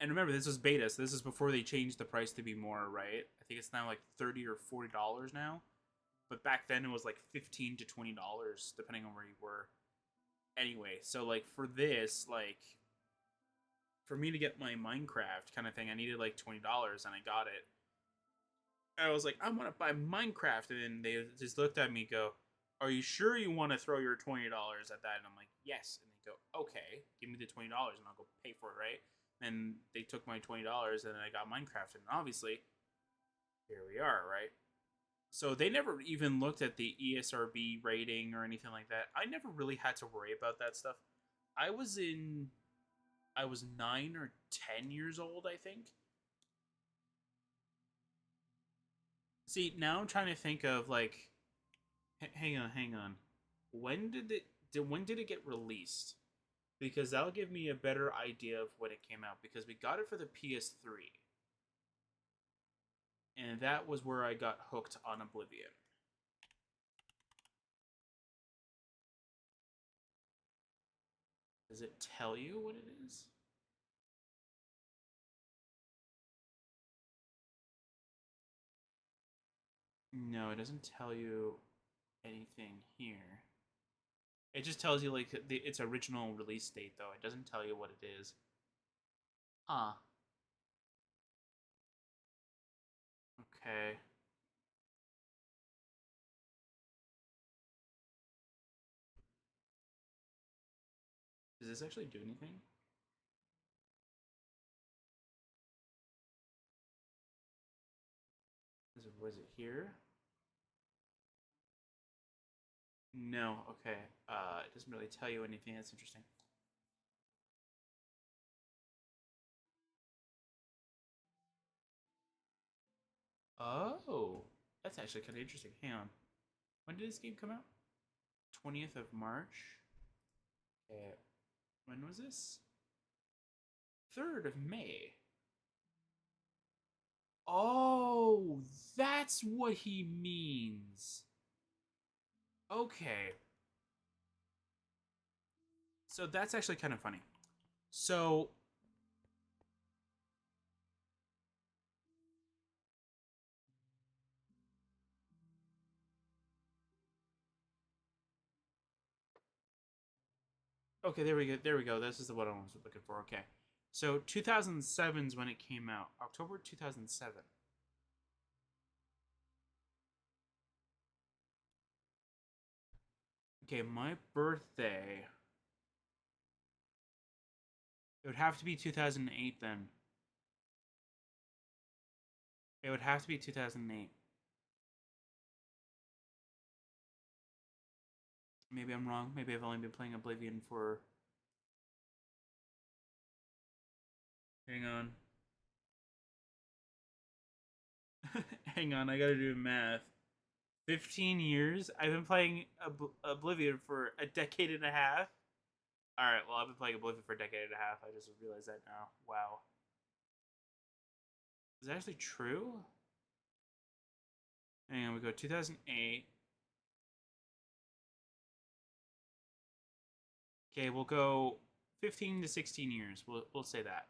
and remember this was beta, so this is before they changed the price to be more, right? I think it's now like $30 or $40 now. But back then it was like $15 to $20 depending on where you were. Anyway, so like for this, like for me to get my Minecraft kind of thing, I needed like $20 and I got it. I was like, I want to buy Minecraft, and then they just looked at me, and go, "Are you sure you want to throw your $20 at that?" And I'm like, "Yes." And they go, "Okay, give me the $20, and I'll go pay for it, right?" And they took my $20, and then I got Minecraft, and obviously, here we are, right? So they never even looked at the ESRB rating or anything like that. I never really had to worry about that stuff. I was in, I was 9 or 10 years old, I think. See, now I'm trying to think of like, hang on. When did it get released? Because that'll give me a better idea of when it came out. Because we got it for the PS3, and that was where I got hooked on Oblivion. Does it tell you what it is? No, it doesn't tell you anything here. It just tells you like its original release date, though. It doesn't tell you what it is. Huh. Okay. Does this actually do anything? Was it here? No. Okay. It doesn't really tell you anything. That's interesting. Oh, that's actually kind of interesting. Hang on. When did this game come out? 20th of March. Okay. When was this? 3rd of May. Oh, that's what he means. Okay. So that's actually kind of funny. So okay, there we go. There we go. This is what I was looking for. Okay. So 2007 is when it came out. October 2007. Okay, my birthday. It would have to be 2008 then. It would have to be 2008. Maybe I'm wrong. Maybe I've only been playing Oblivion for. Hang on. Hang on, I gotta do math. 15 years? I've been playing Oblivion for a decade and a half. Alright, well, I've been playing Oblivion for a decade and a half. I just realized that now. Wow. Is that actually true? Hang on, we go 2008. Okay, we'll go 15 to 16 years. We'll say that.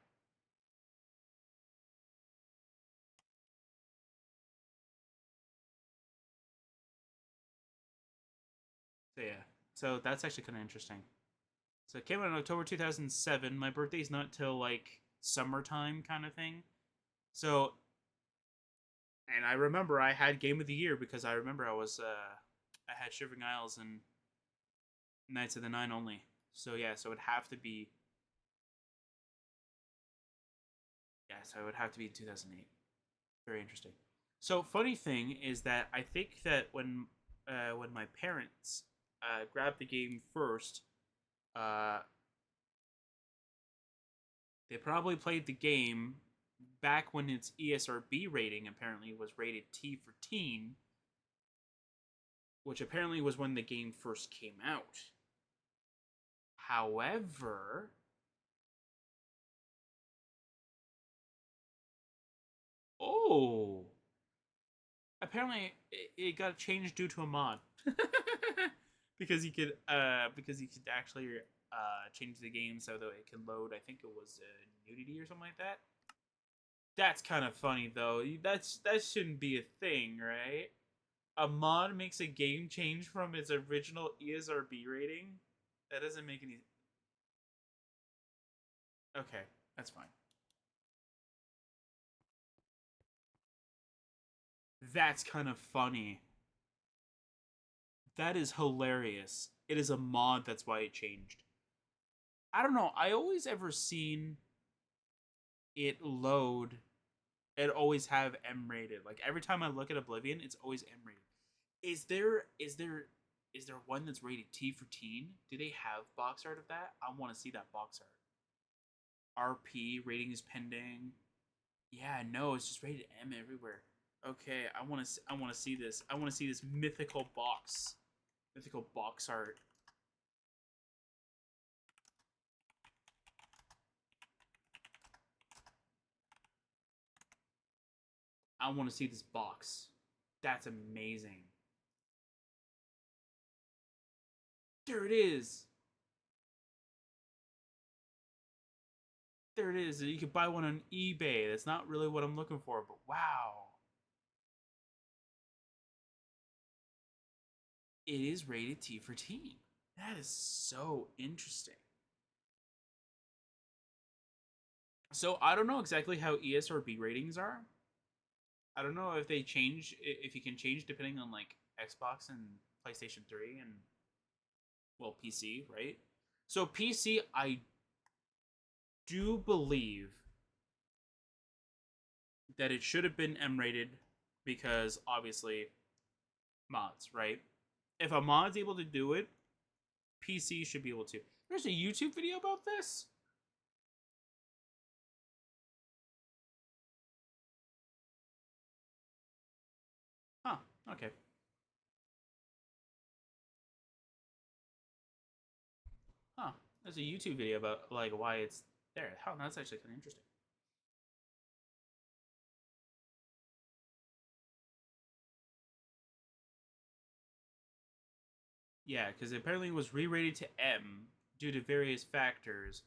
So yeah. So that's actually kind of interesting. So it came out in October 2007. My birthday's not till like summertime kind of thing. So, and I remember I had Game of the Year because I remember I had Shivering Isles and Knights of the Nine only. So yeah, so it would have to be yeah, so it would have to be 2008. Very interesting. So funny thing is that I think that when my parents grabbed the game first, uh, they probably played the game back when its ESRB rating apparently was rated T for teen, which apparently was when the game first came out. However, oh, apparently it got changed due to a mod because you could actually change the game so that it can load. I think it was nudity or something like that. That's kind of funny though. That shouldn't be a thing, right? A mod makes a game change from its original ESRB rating. That doesn't make any. Okay, that's fine. That's kind of funny. That is hilarious. It is a mod, that's why it changed. I don't know. I always ever seen it load. It always have M rated. Like every time I look at Oblivion, it's always M rated. Is there one that's rated T for teen? Do they have box art of that? I want to see that box art. RP rating is pending. Yeah, no, it's just rated M everywhere. Okay, I want to see this. I want to see this mythical box art. I want to see this box. That's amazing. There it is. There it is. You can buy one on eBay. That's not really what I'm looking for, but wow. It is rated T for teen. That is so interesting. So I don't know exactly how ESRB ratings are. I don't know if they change, if you can change depending on like Xbox and PlayStation 3 and well PC, right? So PC, I do believe that it should have been M rated because obviously mods, right? If a mod's able to do it, PC should be able to. There's a YouTube video about this. Huh. Okay. Huh. There's a YouTube video about like why it's there. How that's actually kind of interesting. Yeah, because apparently it was re-rated to M due to various factors,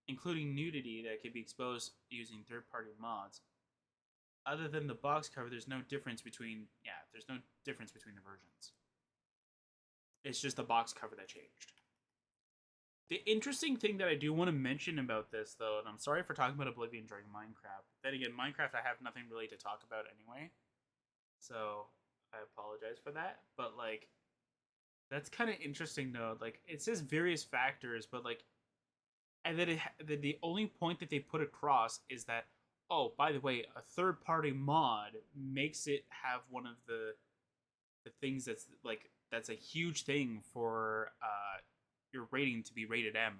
including nudity that can be exposed using third-party mods. Other than the box cover, there's no difference between the versions. It's just the box cover that changed. The interesting thing that I do want to mention about this, though, and I'm sorry for talking about Oblivion during Minecraft. Then again, Minecraft I have nothing really to talk about anyway, so I apologize for that. But like, that's kind of interesting though. Like, it says various factors, but like, and then the only point that they put across is that, oh, by the way, a third party mod makes it have one of the things that's a huge thing for your rating to be rated M.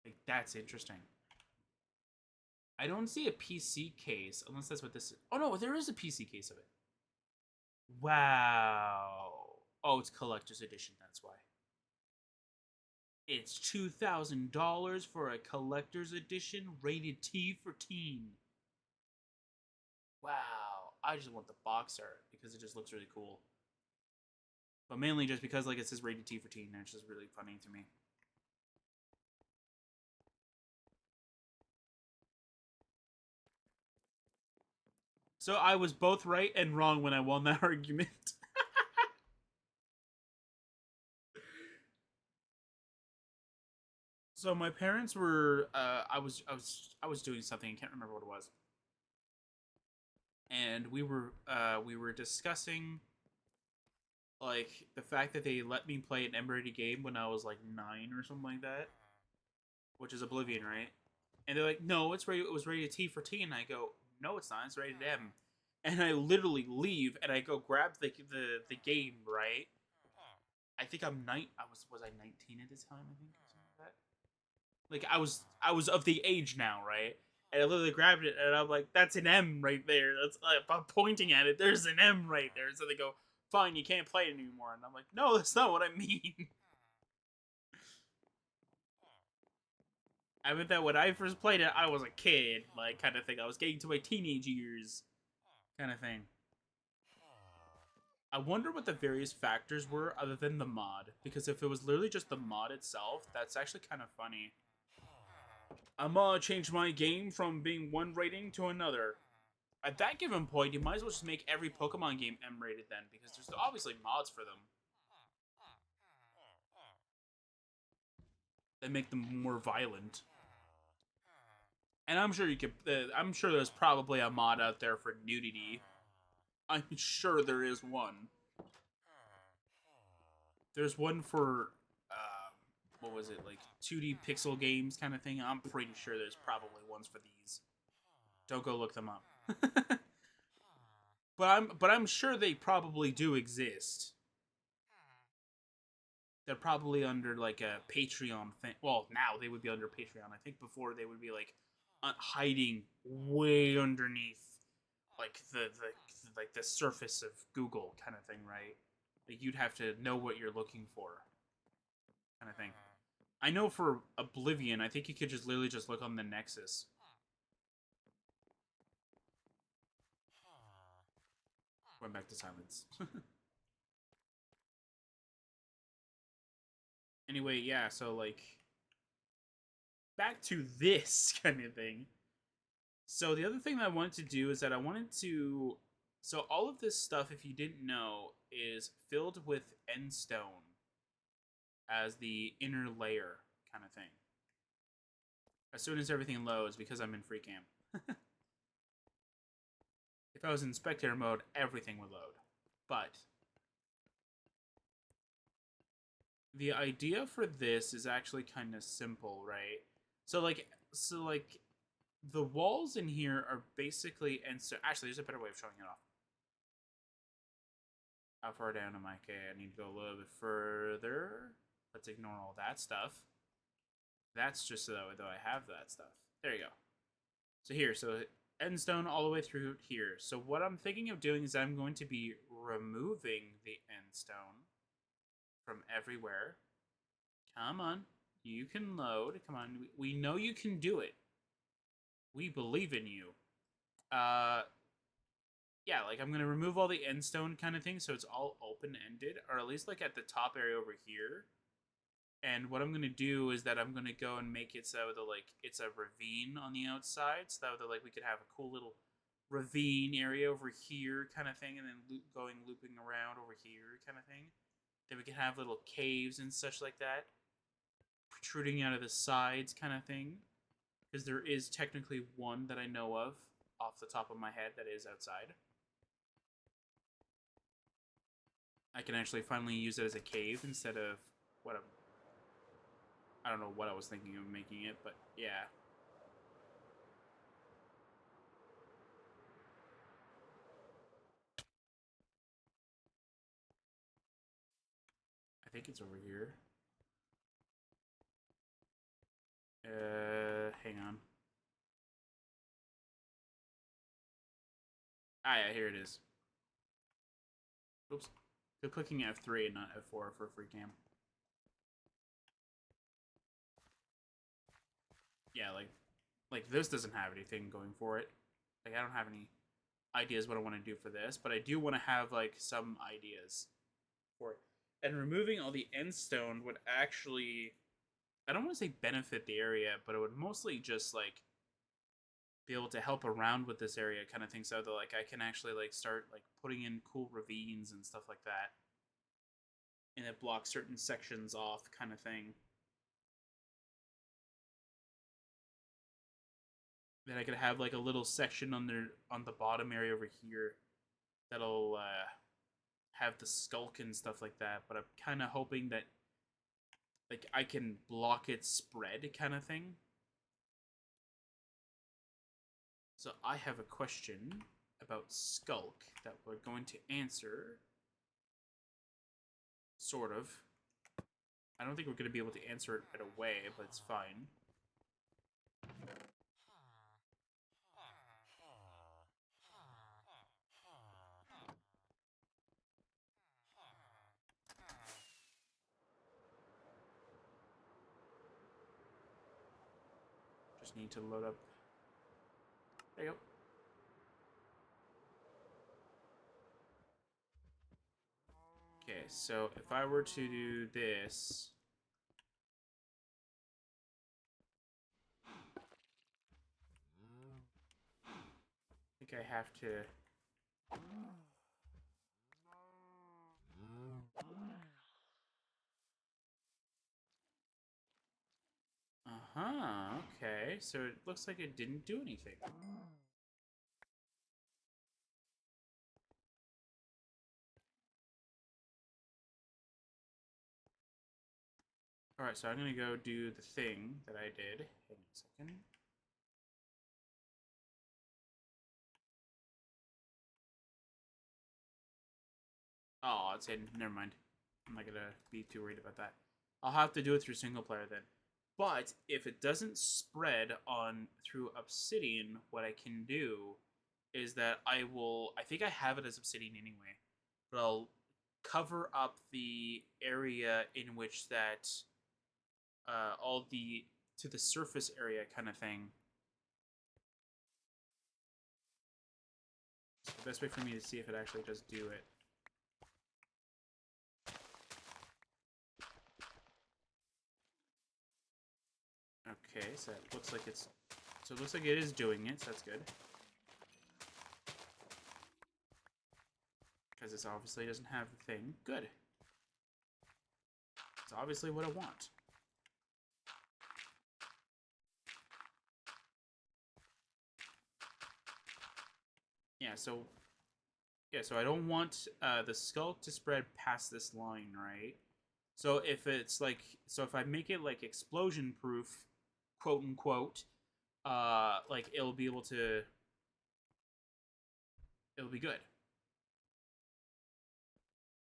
Like, that's interesting. I don't see a PC case unless that's what this is. Oh no, there is a PC case of it. Wow. Oh, it's collector's edition. That's why. It's $2,000 for a collector's edition rated T for teen. Wow. I just want the box art because it just looks really cool. But mainly just because like it says rated T for teen, and it's just really funny to me. So I was both right and wrong when I won that argument. So my parents were I was doing something, I can't remember what it was. And we were discussing like the fact that they let me play an M-rated game when I was like 9 or something like that, which is Oblivion, right? And they're like, "No, it was rated T for T," and I go, "No, it's not. It's rated M." And I literally leave and I go grab the game, right? I think I was I 19 at this time, I think, or something like that. Like I was of the age now, right? And I literally grabbed it and I'm like, "That's an M right there." That's I'm pointing at it. There's an M right there. So they go, "Fine, you can't play it anymore." And I'm like, "No, that's not what I mean." I meant that when I first played it, I was a kid, like kind of thing. I was getting to my teenage years, kind of thing. I wonder what the various factors were other than the mod, because if it was literally just the mod itself, that's actually kind of funny. I'm gonna change my game from being one rating to another. At that given point, you might as well just make every Pokemon game M rated then, because there's obviously mods for them that make them more violent. And I'm sure you could. I'm sure there's probably a mod out there for nudity. I'm sure there is one. There's one for what was it, like 2D pixel games kind of thing. I'm pretty sure there's probably ones for these. Don't go look them up. But I'm sure they probably do exist. They're probably under like a Patreon thing. Well, now they would be under Patreon. I think before they would be like hiding way underneath like the surface of Google kind of thing, right? Like you'd have to know what you're looking for, kind of thing. I know for Oblivion, I think you could just literally just look on the Nexus. Went back to silence. Anyway, yeah, so like back to this kind of thing. So the other thing that I wanted to do is that I wanted to so all of this stuff, if you didn't know, is filled with end stone as the inner layer kind of thing. As soon as everything loads, because I'm in free cam. If I was in spectator mode, everything would load. But the idea for this is actually kind of simple, right? So like the walls in here are basically and so actually there's a better way of showing it off. How far down am I? Okay, I need to go a little bit further. Let's ignore all that stuff. That's just so that I have that stuff. There you go. So here, so endstone all the way through here. So what I'm thinking of doing is I'm going to be removing the endstone from everywhere. Come on. You can load. Come on. We know you can do it. We believe in you. yeah, like I'm gonna remove all the end stone kind of thing, so it's all open ended, or at least like at the top area over here. And what I'm gonna do is that I'm gonna go and make it so that like it's a ravine on the outside, so that like we could have a cool little ravine area over here kind of thing, and then looping around over here kind of thing. Then we can have little caves and such like that, protruding out of the sides kind of thing. Because there is technically one that I know of off the top of my head that is outside. I can actually finally use it as a cave instead of what I don't know what I was thinking of making it, but yeah. I think it's over here. Hang on. Ah, yeah, here it is. Oops. They're clicking F3 and not F4 for free cam. Yeah, like this doesn't have anything going for it. Like I don't have any ideas what I want to do for this, but I do want to have like some ideas for it. And removing all the end stone would actually, I don't want to say benefit the area, but it would mostly just like be able to help around with this area kind of thing, so that like I can actually like start like putting in cool ravines and stuff like that, and it blocks certain sections off kind of thing. Then I could have like a little section on the bottom area over here that'll have the skulk and stuff like that. But I'm kind of hoping that like I can block its spread kind of thing. So I have a question about skulk that we're going to answer. Sort of. I don't think we're going to be able to answer it right away, but it's fine. Just need to load up. There you go. Okay, so if I were to do this, I think I have to. Uh-huh, okay. So it looks like it didn't do anything. Alright, so I'm gonna go do the thing that I did. Hang on a second. Oh, it's hidden. Never mind. I'm not gonna be too worried about that. I'll have to do it through single player then. But if it doesn't spread on through Obsidian, what I can do is that I think I have it as Obsidian anyway, but I'll cover up the area in which that all the to the surface area kind of thing. So the best way for me to see if it actually does do it. Okay, so it looks like it is doing it, so that's good. Because this obviously doesn't have the thing. Good. It's obviously what I want. So I don't want the skull to spread past this line, right? So if if I make it like explosion proof, quote unquote, like it'll be good.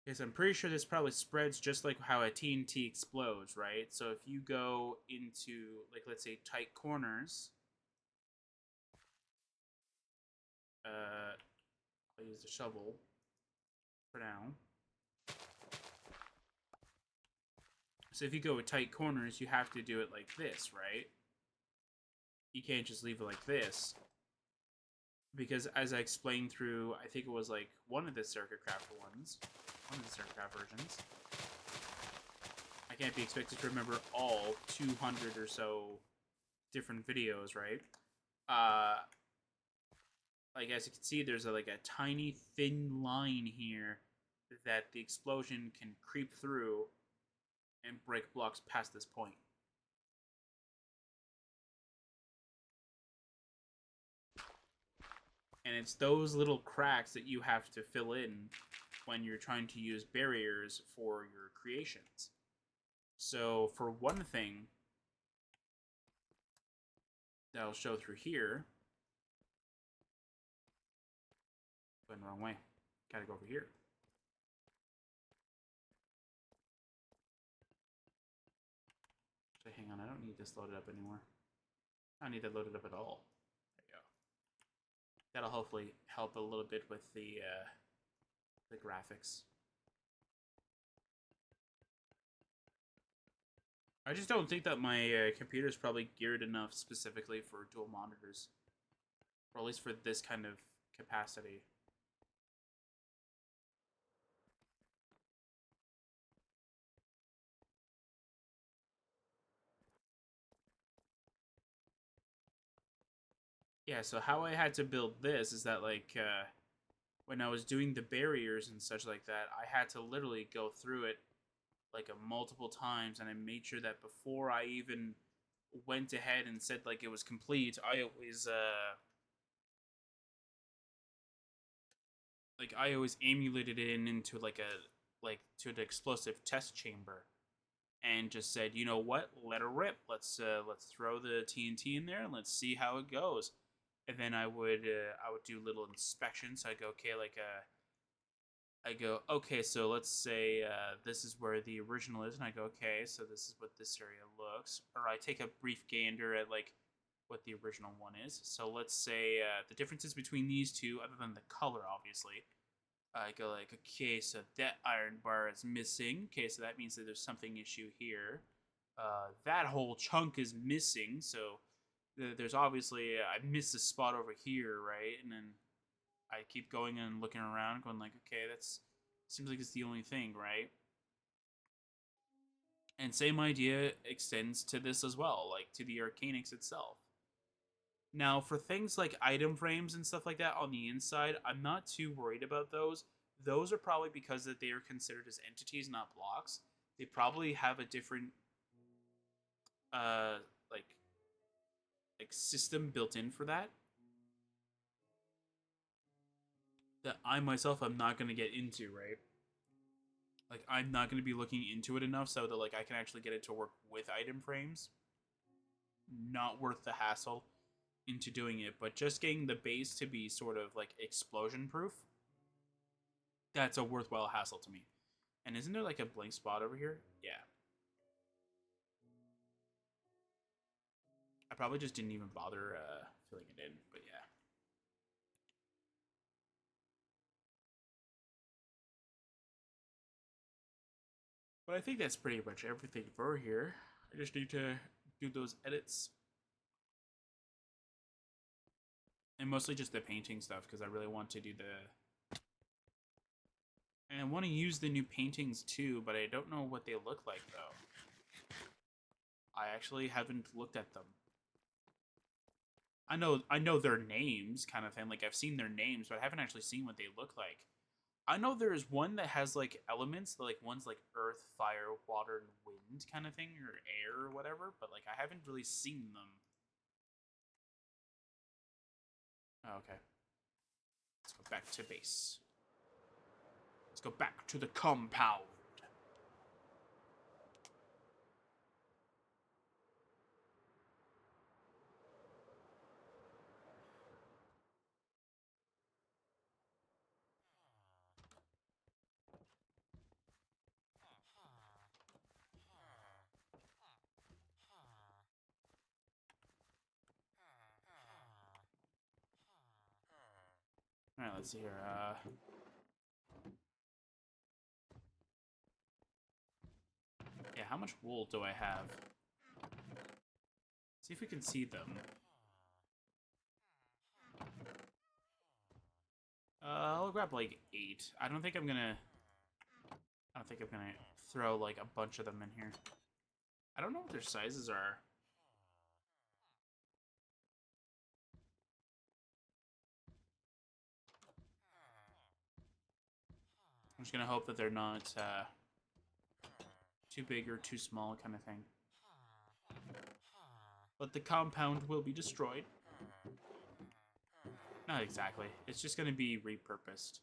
Because I'm pretty sure this probably spreads just like how a TNT explodes, right? So if you go into, like, let's say tight corners, I'll use the shovel for now. So if you go with tight corners, you have to do it like this, right? You can't just leave it like this. because as I explained through, I think it was like one of the Sercacraft versions, I can't be expected to remember all 200 or so different videos, right? Uh, like as you can see, there's like a tiny thin line here that the explosion can creep through and break blocks past this point. And it's those little cracks that you have to fill in when you're trying to use barriers for your creations. So for one thing that I'll show through here, going the wrong way, gotta go over here. Actually, hang on, I don't need this loaded up anymore. I don't need that loaded up at all. There you go. That'll hopefully help a little bit with the graphics. I just don't think that my computer is probably geared enough specifically for dual monitors, or at least for this kind of capacity. Yeah, so how I had to build this is that, like, when I was doing the barriers and such like that, I had to literally go through it, like, a multiple times, and I made sure that before I even went ahead and said, like, it was complete, I always emulated it into, to an explosive test chamber, and just said, you know what, let her rip. Let's throw the TNT in there and let's see how it goes. And then I would do little inspections. So I go, okay, I go, okay, so let's say this is where the original is, and I go, okay, so this is what this area looks. Or I take a brief gander at like what the original one is. So let's say the differences between these two, other than the color, obviously. I go like, okay, so that iron bar is missing. Okay, so that means that there's something issue here. That whole chunk is missing, so there's obviously I missed a spot over here, right? And then I keep going and looking around, going like, okay, that's seems like it's the only thing, right? And same idea extends to this as well, like to the Arcanix itself. Now, for things like item frames and stuff like that on the inside, I'm not too worried about those. Those are probably because that they are considered as entities, not blocks. They probably have a different uh like system built in for that I myself am not going to get into, right? Like I'm not going to be looking into it enough so that like I can actually get it to work with item frames. Not worth the hassle into doing it, but just getting the base to be sort of like explosion proof, that's a worthwhile hassle to me. And isn't there like a blank spot over here? Yeah. I probably just didn't even bother filling it in, but yeah. But I think that's pretty much everything for here. I just need to do those edits. And mostly just the painting stuff, because I really want to do the... And I want to use the new paintings too, but I don't know what they look like, though. I actually haven't looked at them. I know their names, kind of thing. Like, I've seen their names, but I haven't actually seen what they look like. I know there's one that has, like, elements. Like, one's, like, earth, fire, water, and wind kind of thing, or air or whatever, but, like, I haven't really seen them. Oh, okay. Let's go back to base. Let's go back to the compound. Alright, let's see here. Yeah, how much wool do I have? See if we can see them. I'll grab like 8. I don't think I'm gonna throw like a bunch of them in here. I don't know what their sizes are. I'm just gonna hope that they're not too big or too small kind of thing. But the compound will be destroyed. Not exactly. It's just gonna be repurposed.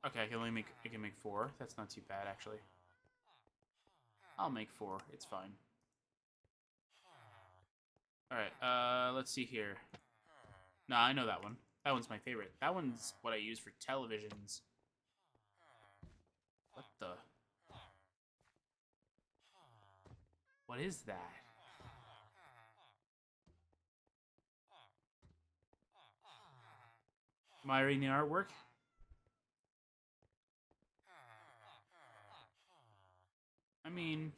Okay, I can make 4. That's not too bad actually. I'll make 4. It's fine. Alright, let's see here. Nah, I know that one. That one's my favorite. That one's what I use for televisions. What the? What is that? Am I reading the artwork? I mean,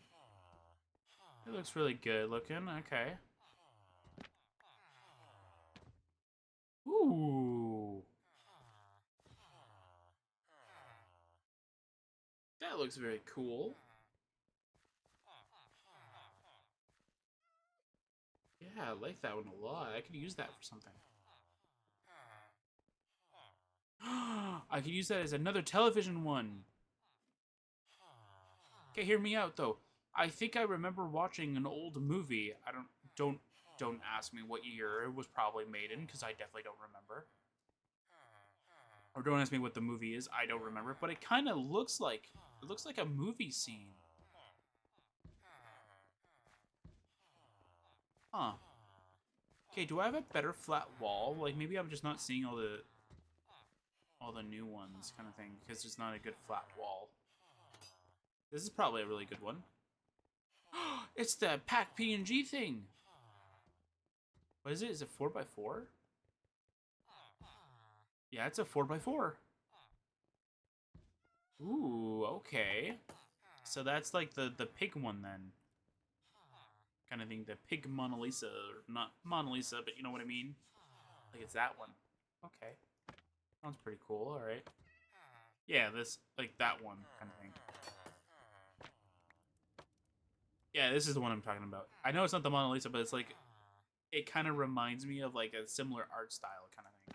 it looks really good looking. Okay. Ooh. That looks very cool. Yeah, I like that one a lot. I could use that for something. I could use that as another television one. Okay, hear me out though. I think I remember watching an old movie. Don't ask me what year it was probably made in, because I definitely don't remember. Or don't ask me what the movie is. I don't remember. But it kind of looks like a movie scene. Huh. Okay, do I have a better flat wall? Like maybe I'm just not seeing all the new ones kind of thing, because there's not a good flat wall. This is probably a really good one. It's the pack PNG thing. What is it? Is it 4x4? Yeah, it's a 4x4. Ooh, okay. So that's like the pig one then. Kind of thing, the pig Mona Lisa, or not Mona Lisa, but you know what I mean? Like it's that one. Okay. Sounds pretty cool, alright. Yeah, this, like that one kind of thing. Yeah, this is the one I'm talking about. I know it's not the Mona Lisa, but it's like, it kind of reminds me of like a similar art style kind of thing.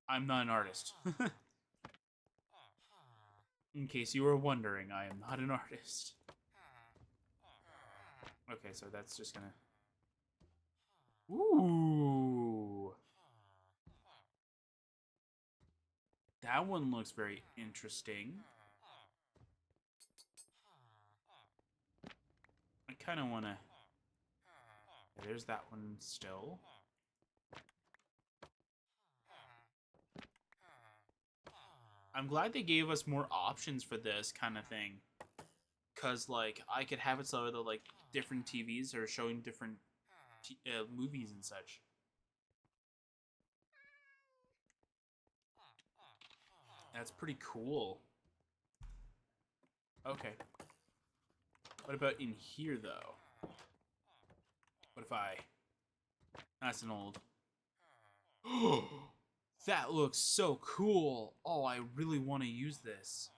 I'm not an artist. In case you were wondering, I am not an artist. Okay, so that's just gonna... Ooh! That one looks very interesting. I kind of want to... Yeah, there's that one still. I'm glad they gave us more options for this kind of thing. Because, like, I could have it so that, like, different TVs are showing different movies and such. That's pretty cool. Okay. What about in here, though? What if I... That's an old... That looks so cool! Oh, I really want to use this.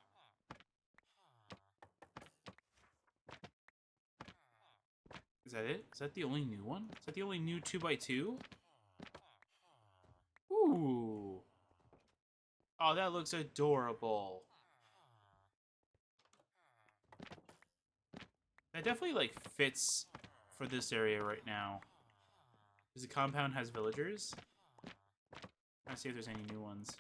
Is that it? Is that the only new one? Is that the only new 2x2? Ooh. Oh, that looks adorable. That definitely, like, fits for this area right now. Because the compound has villagers. Let's see if there's any new ones.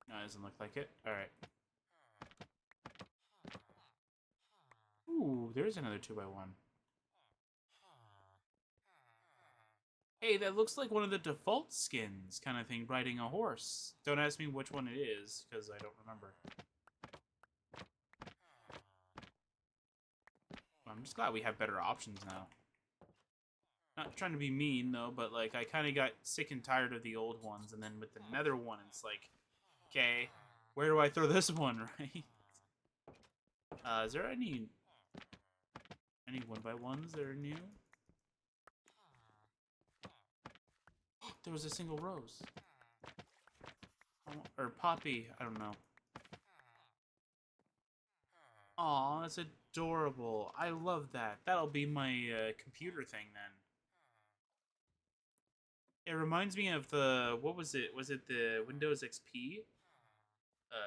No, it doesn't look like it. Alright. Ooh, there's another 2x1. Hey, that looks like one of the default skins kind of thing, riding a horse. Don't ask me which one it is, because I don't remember. I'm just glad we have better options now. Not trying to be mean, though, but, like, I kind of got sick and tired of the old ones, and then with the nether one, it's like, okay, where do I throw this one, right? Is there any 1x1s that are new? There was a single rose. Or poppy, I don't know. Aw, that's adorable. I love that. That'll be my computer thing then. It reminds me of the, what was it? Was it the Windows XP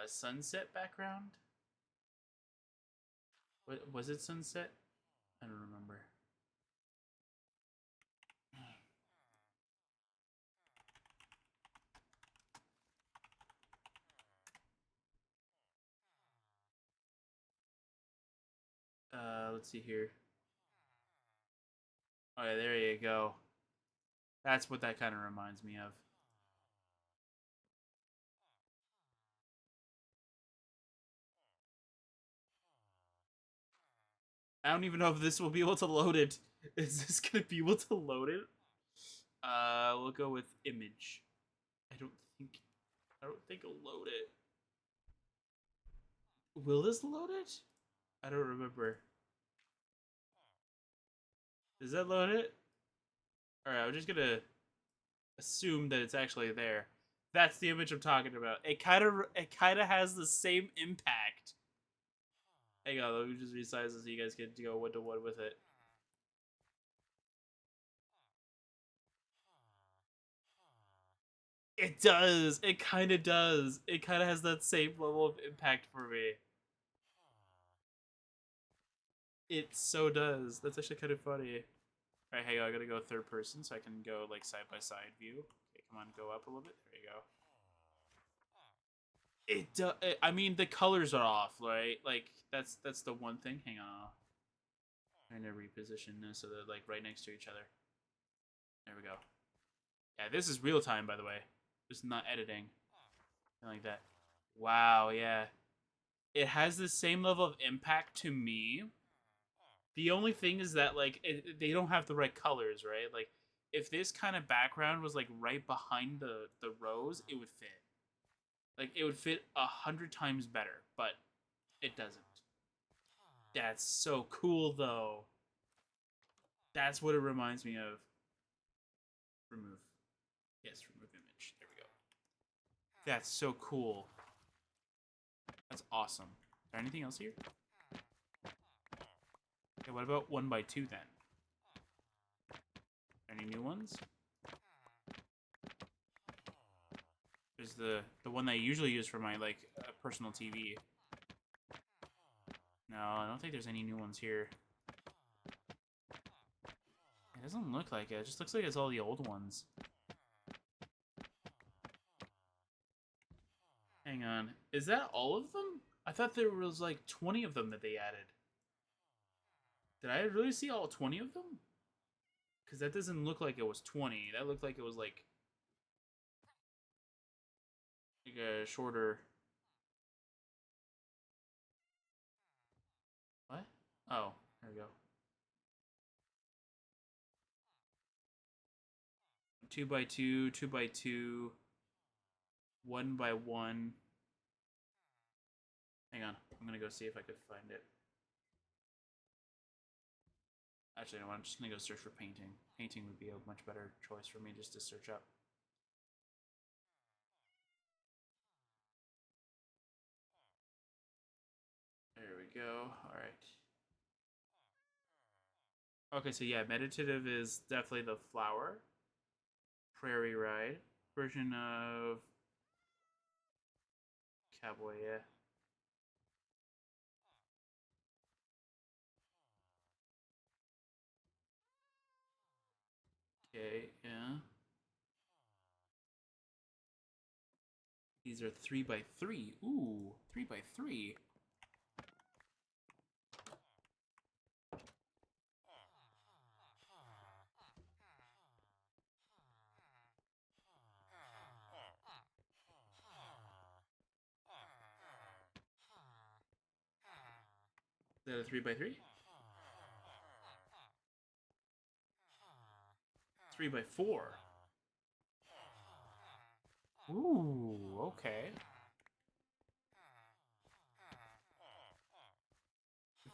sunset background? What was it, sunset? I don't remember. Let's see here. Oh yeah, there you go. That's what that kind of reminds me of. I don't even know if this will be able to load it. Is this gonna be able to load it? We'll go with image. I don't think it'll load it. Will this load it? I don't remember. Does that load it? Alright, I'm just gonna assume that it's actually there. That's the image I'm talking about. It kinda has the same impact. Hang on, let me just resize this so you guys can go one to one with it. It does. It kind of does. It kind of has that same level of impact for me. It so does. That's actually kind of funny. All right, hang on. I gotta go third person so I can go like side by side view. Okay, come on, go up a little bit. There you go. It does. I mean, the colors are off, right? Like that's the one thing. Hang on. I'm trying to reposition this so they're like right next to each other. There we go. Yeah, this is real time, by the way. Just not editing. Something like that. Wow. Yeah. It has the same level of impact to me. The only thing is that like they don't have the right colors, right? Like if this kind of background was like right behind the rose, it would fit. Like it would fit 100 times better, but it doesn't. That's so cool though. That's what it reminds me of. Remove. Yes, remove image. There we go. That's so cool. That's awesome. Is there anything else here? Okay, what about 1x2 then? Any new ones? There's the one that I usually use for my like personal TV. No, I don't think there's any new ones here. It doesn't look like it. It just looks like it's all the old ones. Hang on. Is that all of them? I thought there was like 20 of them that they added. Did I really see all 20 of them? Because that doesn't look like it was 20. That looked like it was like a shorter... What? Oh, there we go. 2x2, 2x2, 1x1. Hang on. I'm going to go see if I could find it. Actually, no, I'm just going to go search for painting. Painting would be a much better choice for me just to search up. There we go. All right. Okay, so yeah, meditative is definitely the flower. Prairie ride version of cowboy, yeah. Okay, yeah. These are 3x3. Ooh, 3x3. Is that a 3x3? 3x4. Ooh, okay.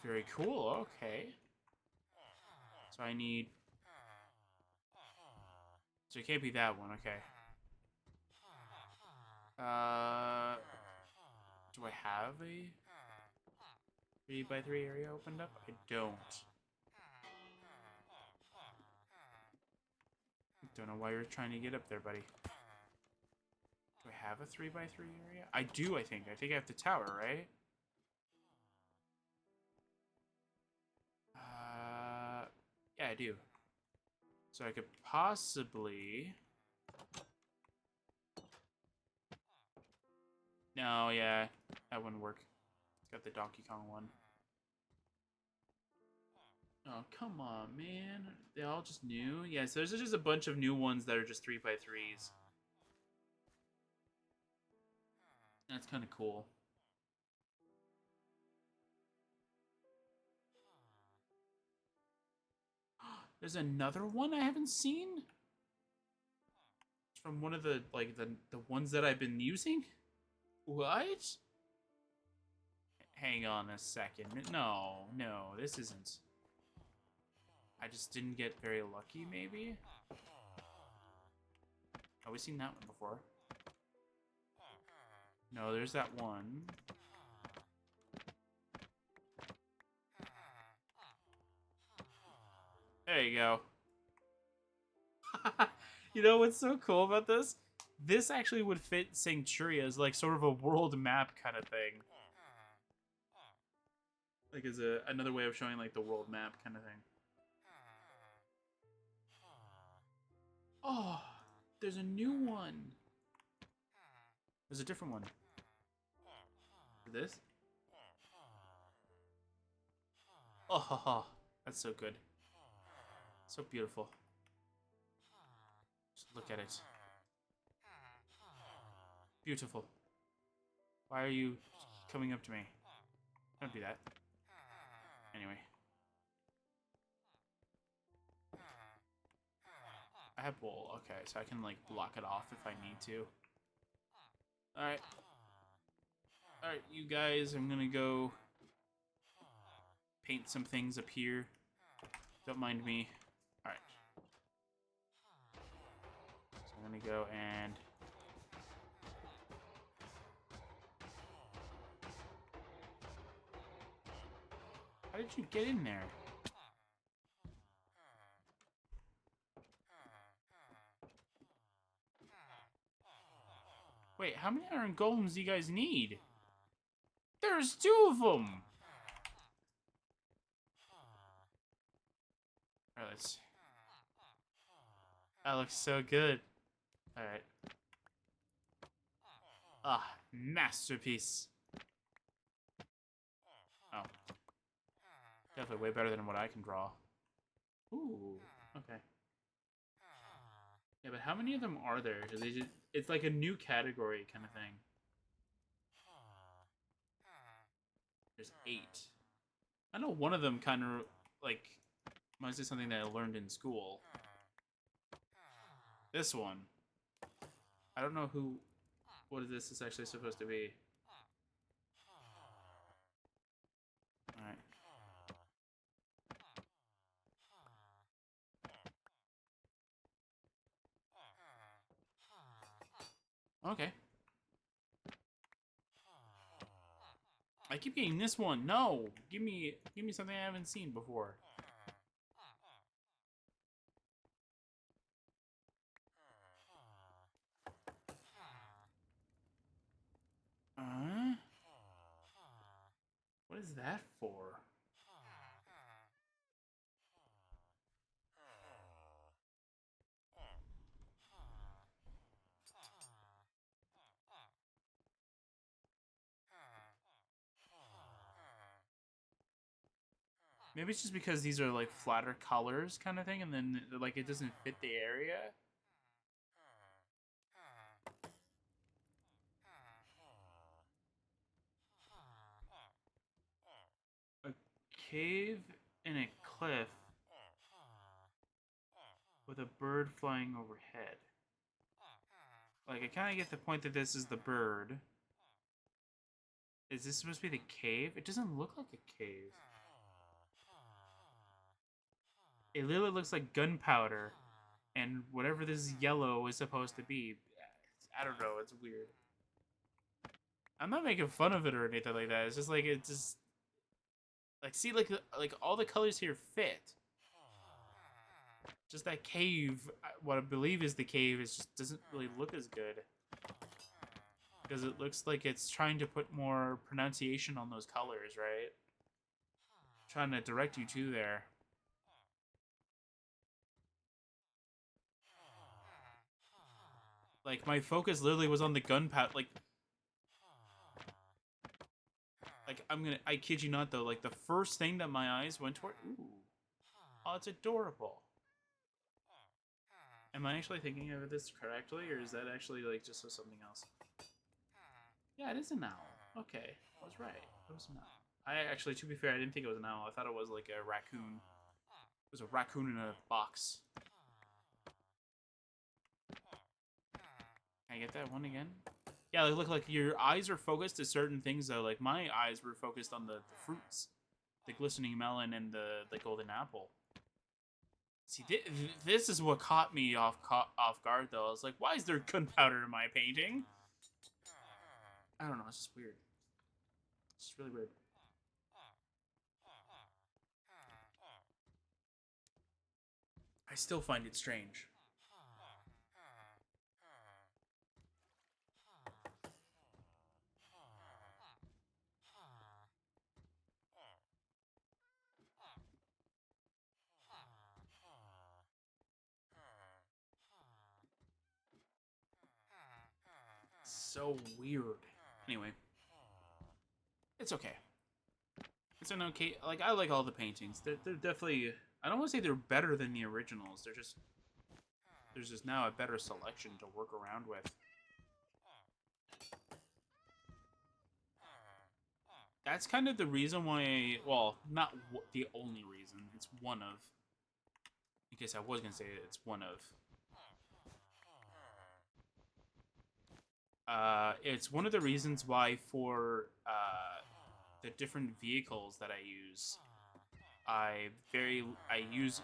Very cool. Okay. So I need... So it can't be that one. Okay. Do I have a 3x3 area opened up? I don't. Don't know why you're trying to get up there, buddy. Do I have a 3x3 area? I do, I think. I think I have the tower, right? Yeah, I do. So I could possibly... No, yeah, that wouldn't work. It's got the Donkey Kong one. Oh, come on, man. They all just new? Yeah, so there's just a bunch of new ones that are just 3x3s. That's kind of cool. There's another one I haven't seen? It's from one of the, like, the ones that I've been using? What? Hang on a second. No, this isn't. I just didn't get very lucky, maybe? Oh, we've seen that one before. No, there's that one. There you go. You know what's so cool about this? This actually would fit Sancturia as like sort of a world map kind of thing. Like as another way of showing like the world map kind of thing. Oh, there's a new one. There's a different one. This? Oh, that's so good. So beautiful. Just look at it. Beautiful. Why are you coming up to me? Don't do that. Anyway. I have bowl. Okay, so I can like block it off if I need to. Alright. Alright, you guys, I'm gonna go paint some things up here. Don't mind me. Alright. So I'm gonna go and... How did you get in there? Wait, how many iron golems do you guys need? There's 2 of them! Alright, let's... That looks so good. Alright. Ah, masterpiece. Oh. Definitely way better than what I can draw. Ooh, okay. Yeah, but how many of them are there? They just, it's like a new category kind of thing. There's 8. I know one of them kind of, like, reminds me of something that I learned in school. This one. I don't know what this is actually supposed to be. Alright. Okay. I keep getting this one. No, give me something I haven't seen before. What is that for? Maybe it's just because these are like flatter colors kind of thing, and then like it doesn't fit the area. A cave and a cliff with a bird flying overhead. Like, I kind of get the point that this is the bird. Is this supposed to be the cave? It doesn't look like a cave. It literally looks like gunpowder, and whatever this yellow is supposed to be, I don't know. It's weird. I'm not making fun of it or anything like that. It's just like it's just like see like all the colors here fit. Just that cave, what I believe is the cave, is just doesn't really look as good because it looks like it's trying to put more pronunciation on those colors, right? Trying to direct you to there. Like my focus literally was on the gunpowder. Like I kid you not though. Like the first thing that my eyes went toward. Ooh, oh, it's adorable. Am I actually thinking of this correctly, or is that actually like just something else? Yeah, it is an owl. Okay, I was right. It was an owl. I actually, to be fair, I didn't think it was an owl. I thought it was like a raccoon. It was a raccoon in a box. Can I get that one again? Yeah, look, like your eyes are focused to certain things though. Like my eyes were focused on the fruits, the glistening melon and the golden apple. See, this is what caught me off guard though. I was like, why is there gunpowder in my painting? I don't know. It's just weird. It's just really weird. I still find it strange. So weird. Anyway, it's okay. It's an okay. Like I like all the paintings. They're definitely. I don't want to say they're better than the originals. They're just there's just now a better selection to work around with. That's kind of the reason why. Well, not the only reason. It's one of. In case I was gonna say it, it's one of. It's one of the reasons why for the different vehicles that I use, I use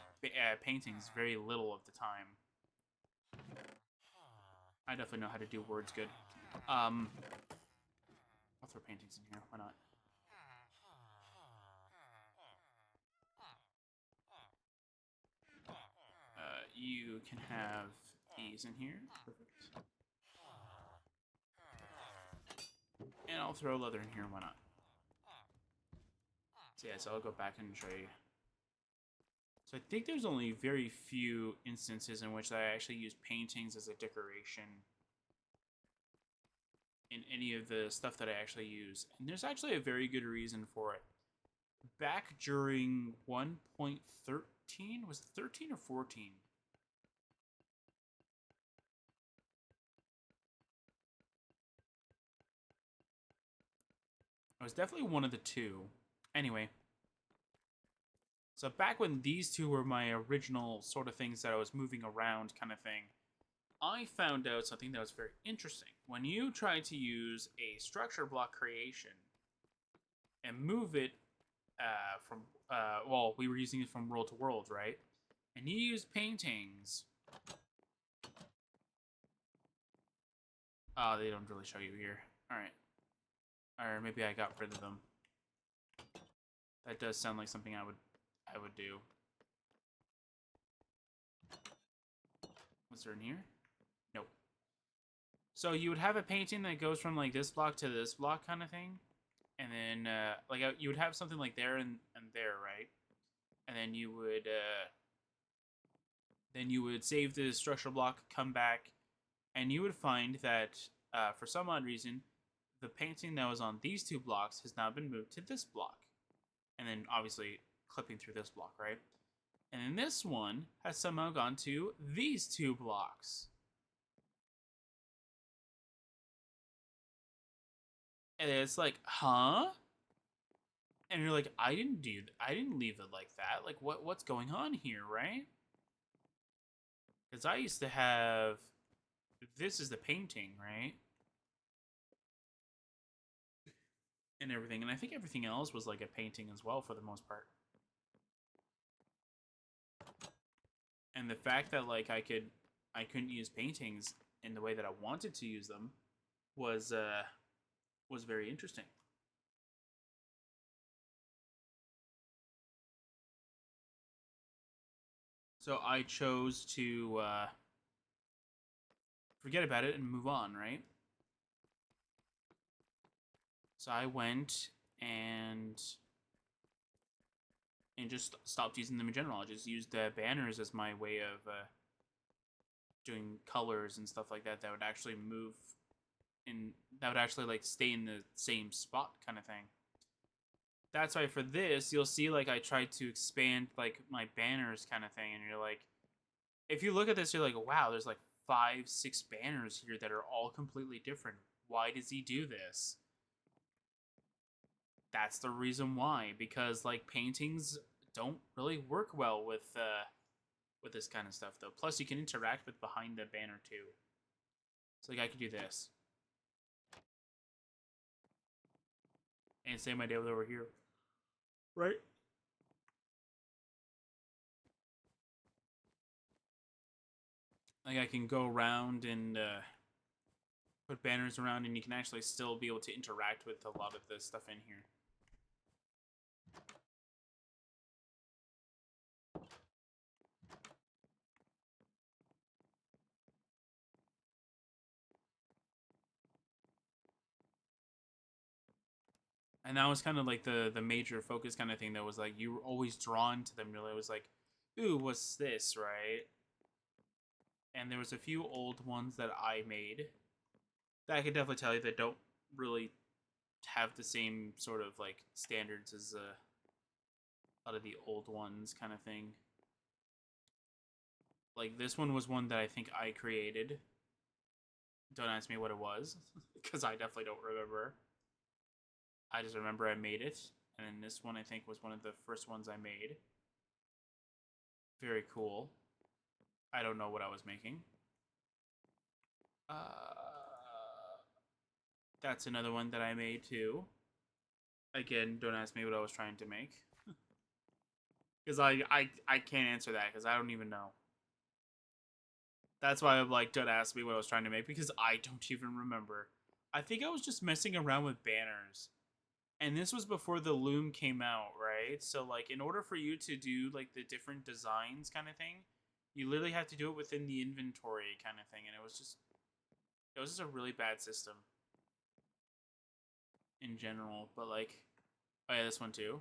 paintings very little of the time. I definitely know how to do words good. I'll throw paintings in here. Why not? You can have these in here. Perfect. And I'll throw leather in here. Why not? So yeah, so I'll go back and show you. So I think there's only very few instances in which I actually use paintings as a decoration in any of the stuff that I actually use. And there's actually a very good reason for it. Back during 1.13, was it 13 or 14? It was definitely one of the two. Anyway, so back when these two were my original sort of things that I was moving around kind of thing, I found out something that was very interesting. When you try to use a structure block creation and move it from, well, we were using it from world to world, right? And you use paintings. Oh, they don't really show you here. All right. Or maybe I got rid of them. That does sound like something I would do. What's there in here? Nope. So you would have a painting that goes from like this block to this block kind of thing. And then like you would have something like there and there, right? And then you would save the structural block, come back, and you would find that for some odd reason, the painting that was on these two blocks has now been moved to this block. And then obviously clipping through this block, right? And then this one has somehow gone to these two blocks. And it's like, huh? And you're like, I didn't leave it like that. Like what's going on here, right? Because I used to have this is the painting, right? And everything. And I think everything else was like a painting as well for the most part. And the fact that like I couldn't use paintings in the way that I wanted to use them was was very interesting. So I chose to forget about it and move on, right? So I went and just stopped using them in general. I just used the banners as my way of doing colors and stuff like that. That would actually move in. That would actually like stay in the same spot, kind of thing. That's why for this, you'll see like I tried to expand like my banners, kind of thing, and you're like, if you look at this, you're like, wow, there's like 5, 6 banners here that are all completely different. Why does he do this? That's the reason why, because like paintings don't really work well with this kind of stuff though. Plus, you can interact with behind the banner too. So like I could do this, and same idea with over here, right? Like I can go around and put banners around, and you can actually still be able to interact with a lot of the stuff in here. And that was kind of like the major focus kind of thing. That was like you were always drawn to them. Really, it was like, ooh, what's this, right? And there was a few old ones that I made that I could definitely tell you that don't really have the same sort of like standards as a lot of the old ones, kind of thing. Like this one was one that I think I created. Don't ask me what it was, because I definitely don't remember. I just remember I made it, and then this one I think was one of the first ones I made. Very cool. I don't know what I was making. That's another one that I made too. Again, don't ask me what I was trying to make, because I can't answer that because I don't even know. That's why I'm like, don't ask me what I was trying to make, because I don't even remember. I think I was just messing around with banners. And this was before the loom came out, right? So like in order for you to do like the different designs kind of thing, you literally have to do it within the inventory kind of thing, and it was just a really bad system in general, but like oh yeah, this one too.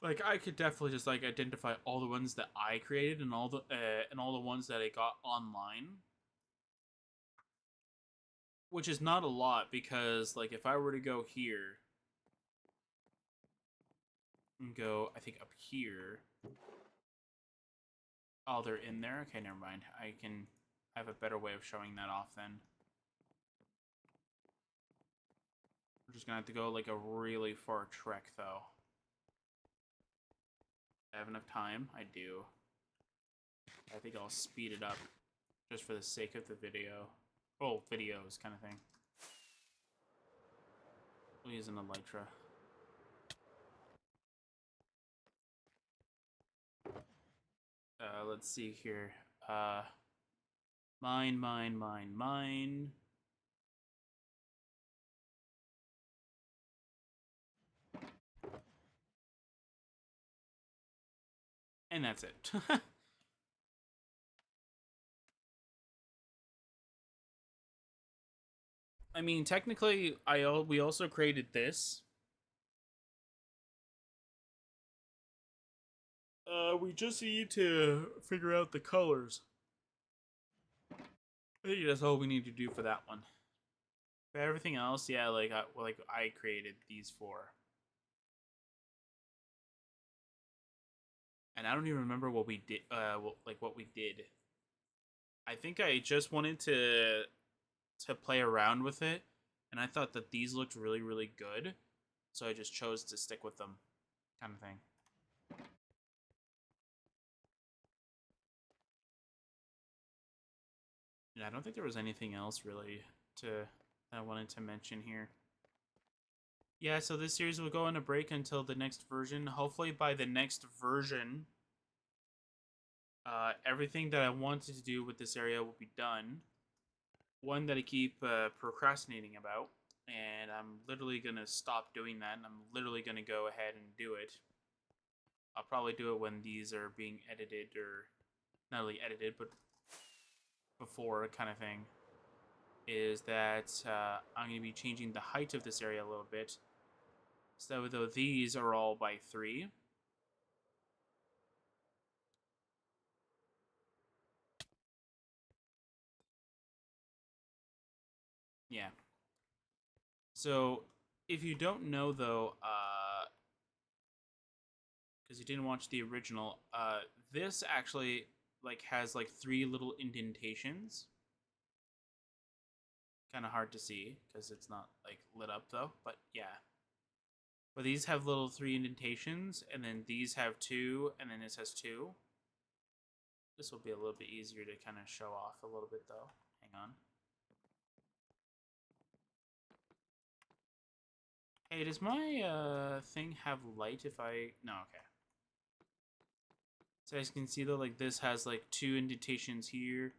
Like I could definitely just like identify all the ones that I created and all the ones that I got online, which is not a lot because like if I were to go here and go, I think up here, oh, they're in there. Okay, never mind. I can have a better way of showing that off then. We're just gonna have to go like a really far trek though. I have enough time. I do. I think I'll speed it up just for the sake of the video. Oh, videos kind of thing. We'll use an elytra. Let's see here. Mine, mine, mine, mine. And that's it. I mean, technically, we also created this. We just need to figure out the colors. I think that's all we need to do for that one. For everything else, yeah, like I created these four, and I don't even remember what we did. What we did. I think I just wanted to play around with it, and I thought that these looked really really good, so I just chose to stick with them, kind of thing. Yeah, I don't think there was anything else really to that I wanted to mention here. Yeah, so this series will go on a break until the next version. Hopefully by the next version, everything that I wanted to do with this area will be done. One that I keep procrastinating about, and I'm literally going to stop doing that, and I'm literally going to go ahead and do it. I'll probably do it when these are being edited, or not really edited, but before kind of thing, is that I'm going to be changing the height of this area a little bit. So though these are all by 3, yeah. So if you don't know though, because you didn't watch the original, this actually like has like 3 little indentations. Kind of hard to see because it's not like lit up though, but yeah. But these have little 3 indentations, and then these have 2, and then this has 2. This will be a little bit easier to kind of show off a little bit though. Hang on. Hey, does my thing have light if I... No, okay. So as you can see though, like this has like 2 indentations here,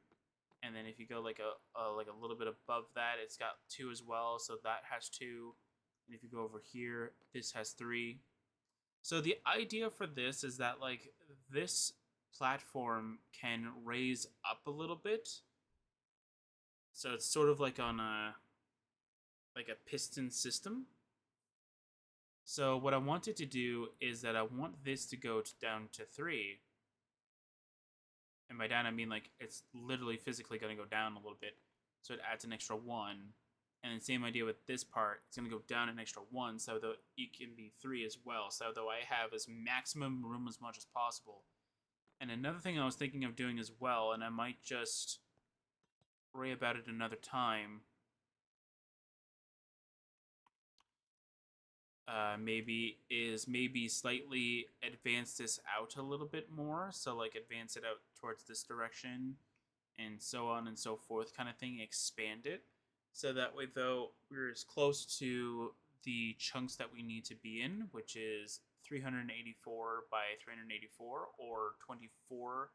and then if you go like a little bit above that, it's got 2 as well, so that has 2. And if you go over here, this has 3. So the idea for this is that like this platform can raise up a little bit. So it's sort of like on a piston system. So what I wanted to do is that I want this to go down to 3. And by down I mean like it's literally physically going to go down a little bit. So it adds an extra 1. And then same idea with this part. It's going to go down an extra 1, so that it can be 3 as well. So though I have as maximum room as much as possible. And another thing I was thinking of doing as well, and I might just worry about it another time, maybe slightly advance this out a little bit more. So like advance it out towards this direction, and so on and so forth kind of thing. Expand it. So that way, though, we're as close to the chunks that we need to be in, which is 384 by 384, or 24,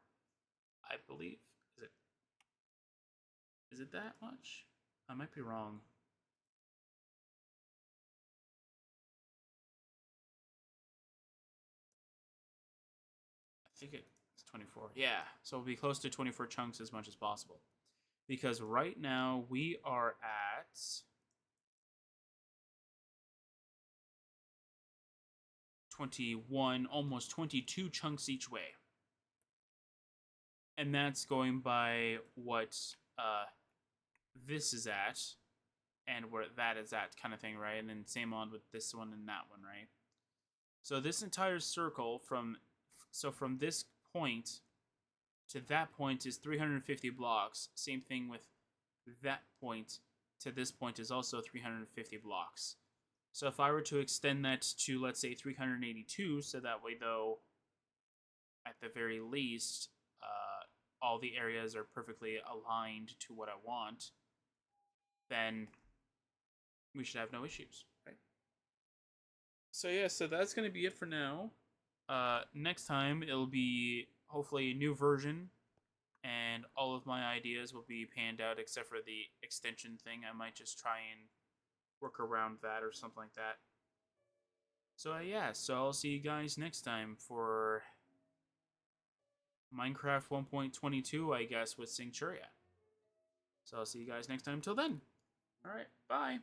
I believe. Is it that much? I might be wrong. I think it's 24. Yeah, so we'll be close to 24 chunks as much as possible. Because right now we are at 21, almost 22 chunks each way. And that's going by what this is at, and where that is at, kind of thing, right? And then same on with this one and that one, right? So this entire circle from this point to that point is 350 blocks. Same thing with that point to this point is also 350 blocks. So if I were to extend that to, let's say, 382, so that way, though, at the very least, all the areas are perfectly aligned to what I want, then we should have no issues, right? So yeah, so that's going to be it for now. Next time, it'll be hopefully a new version, and all of my ideas will be panned out except for the extension thing. I might just try and work around that or something like that. So yeah, so I'll see you guys next time for Minecraft 1.22, I guess, with Sancturia. So I'll see you guys next time. Till then. Alright, bye.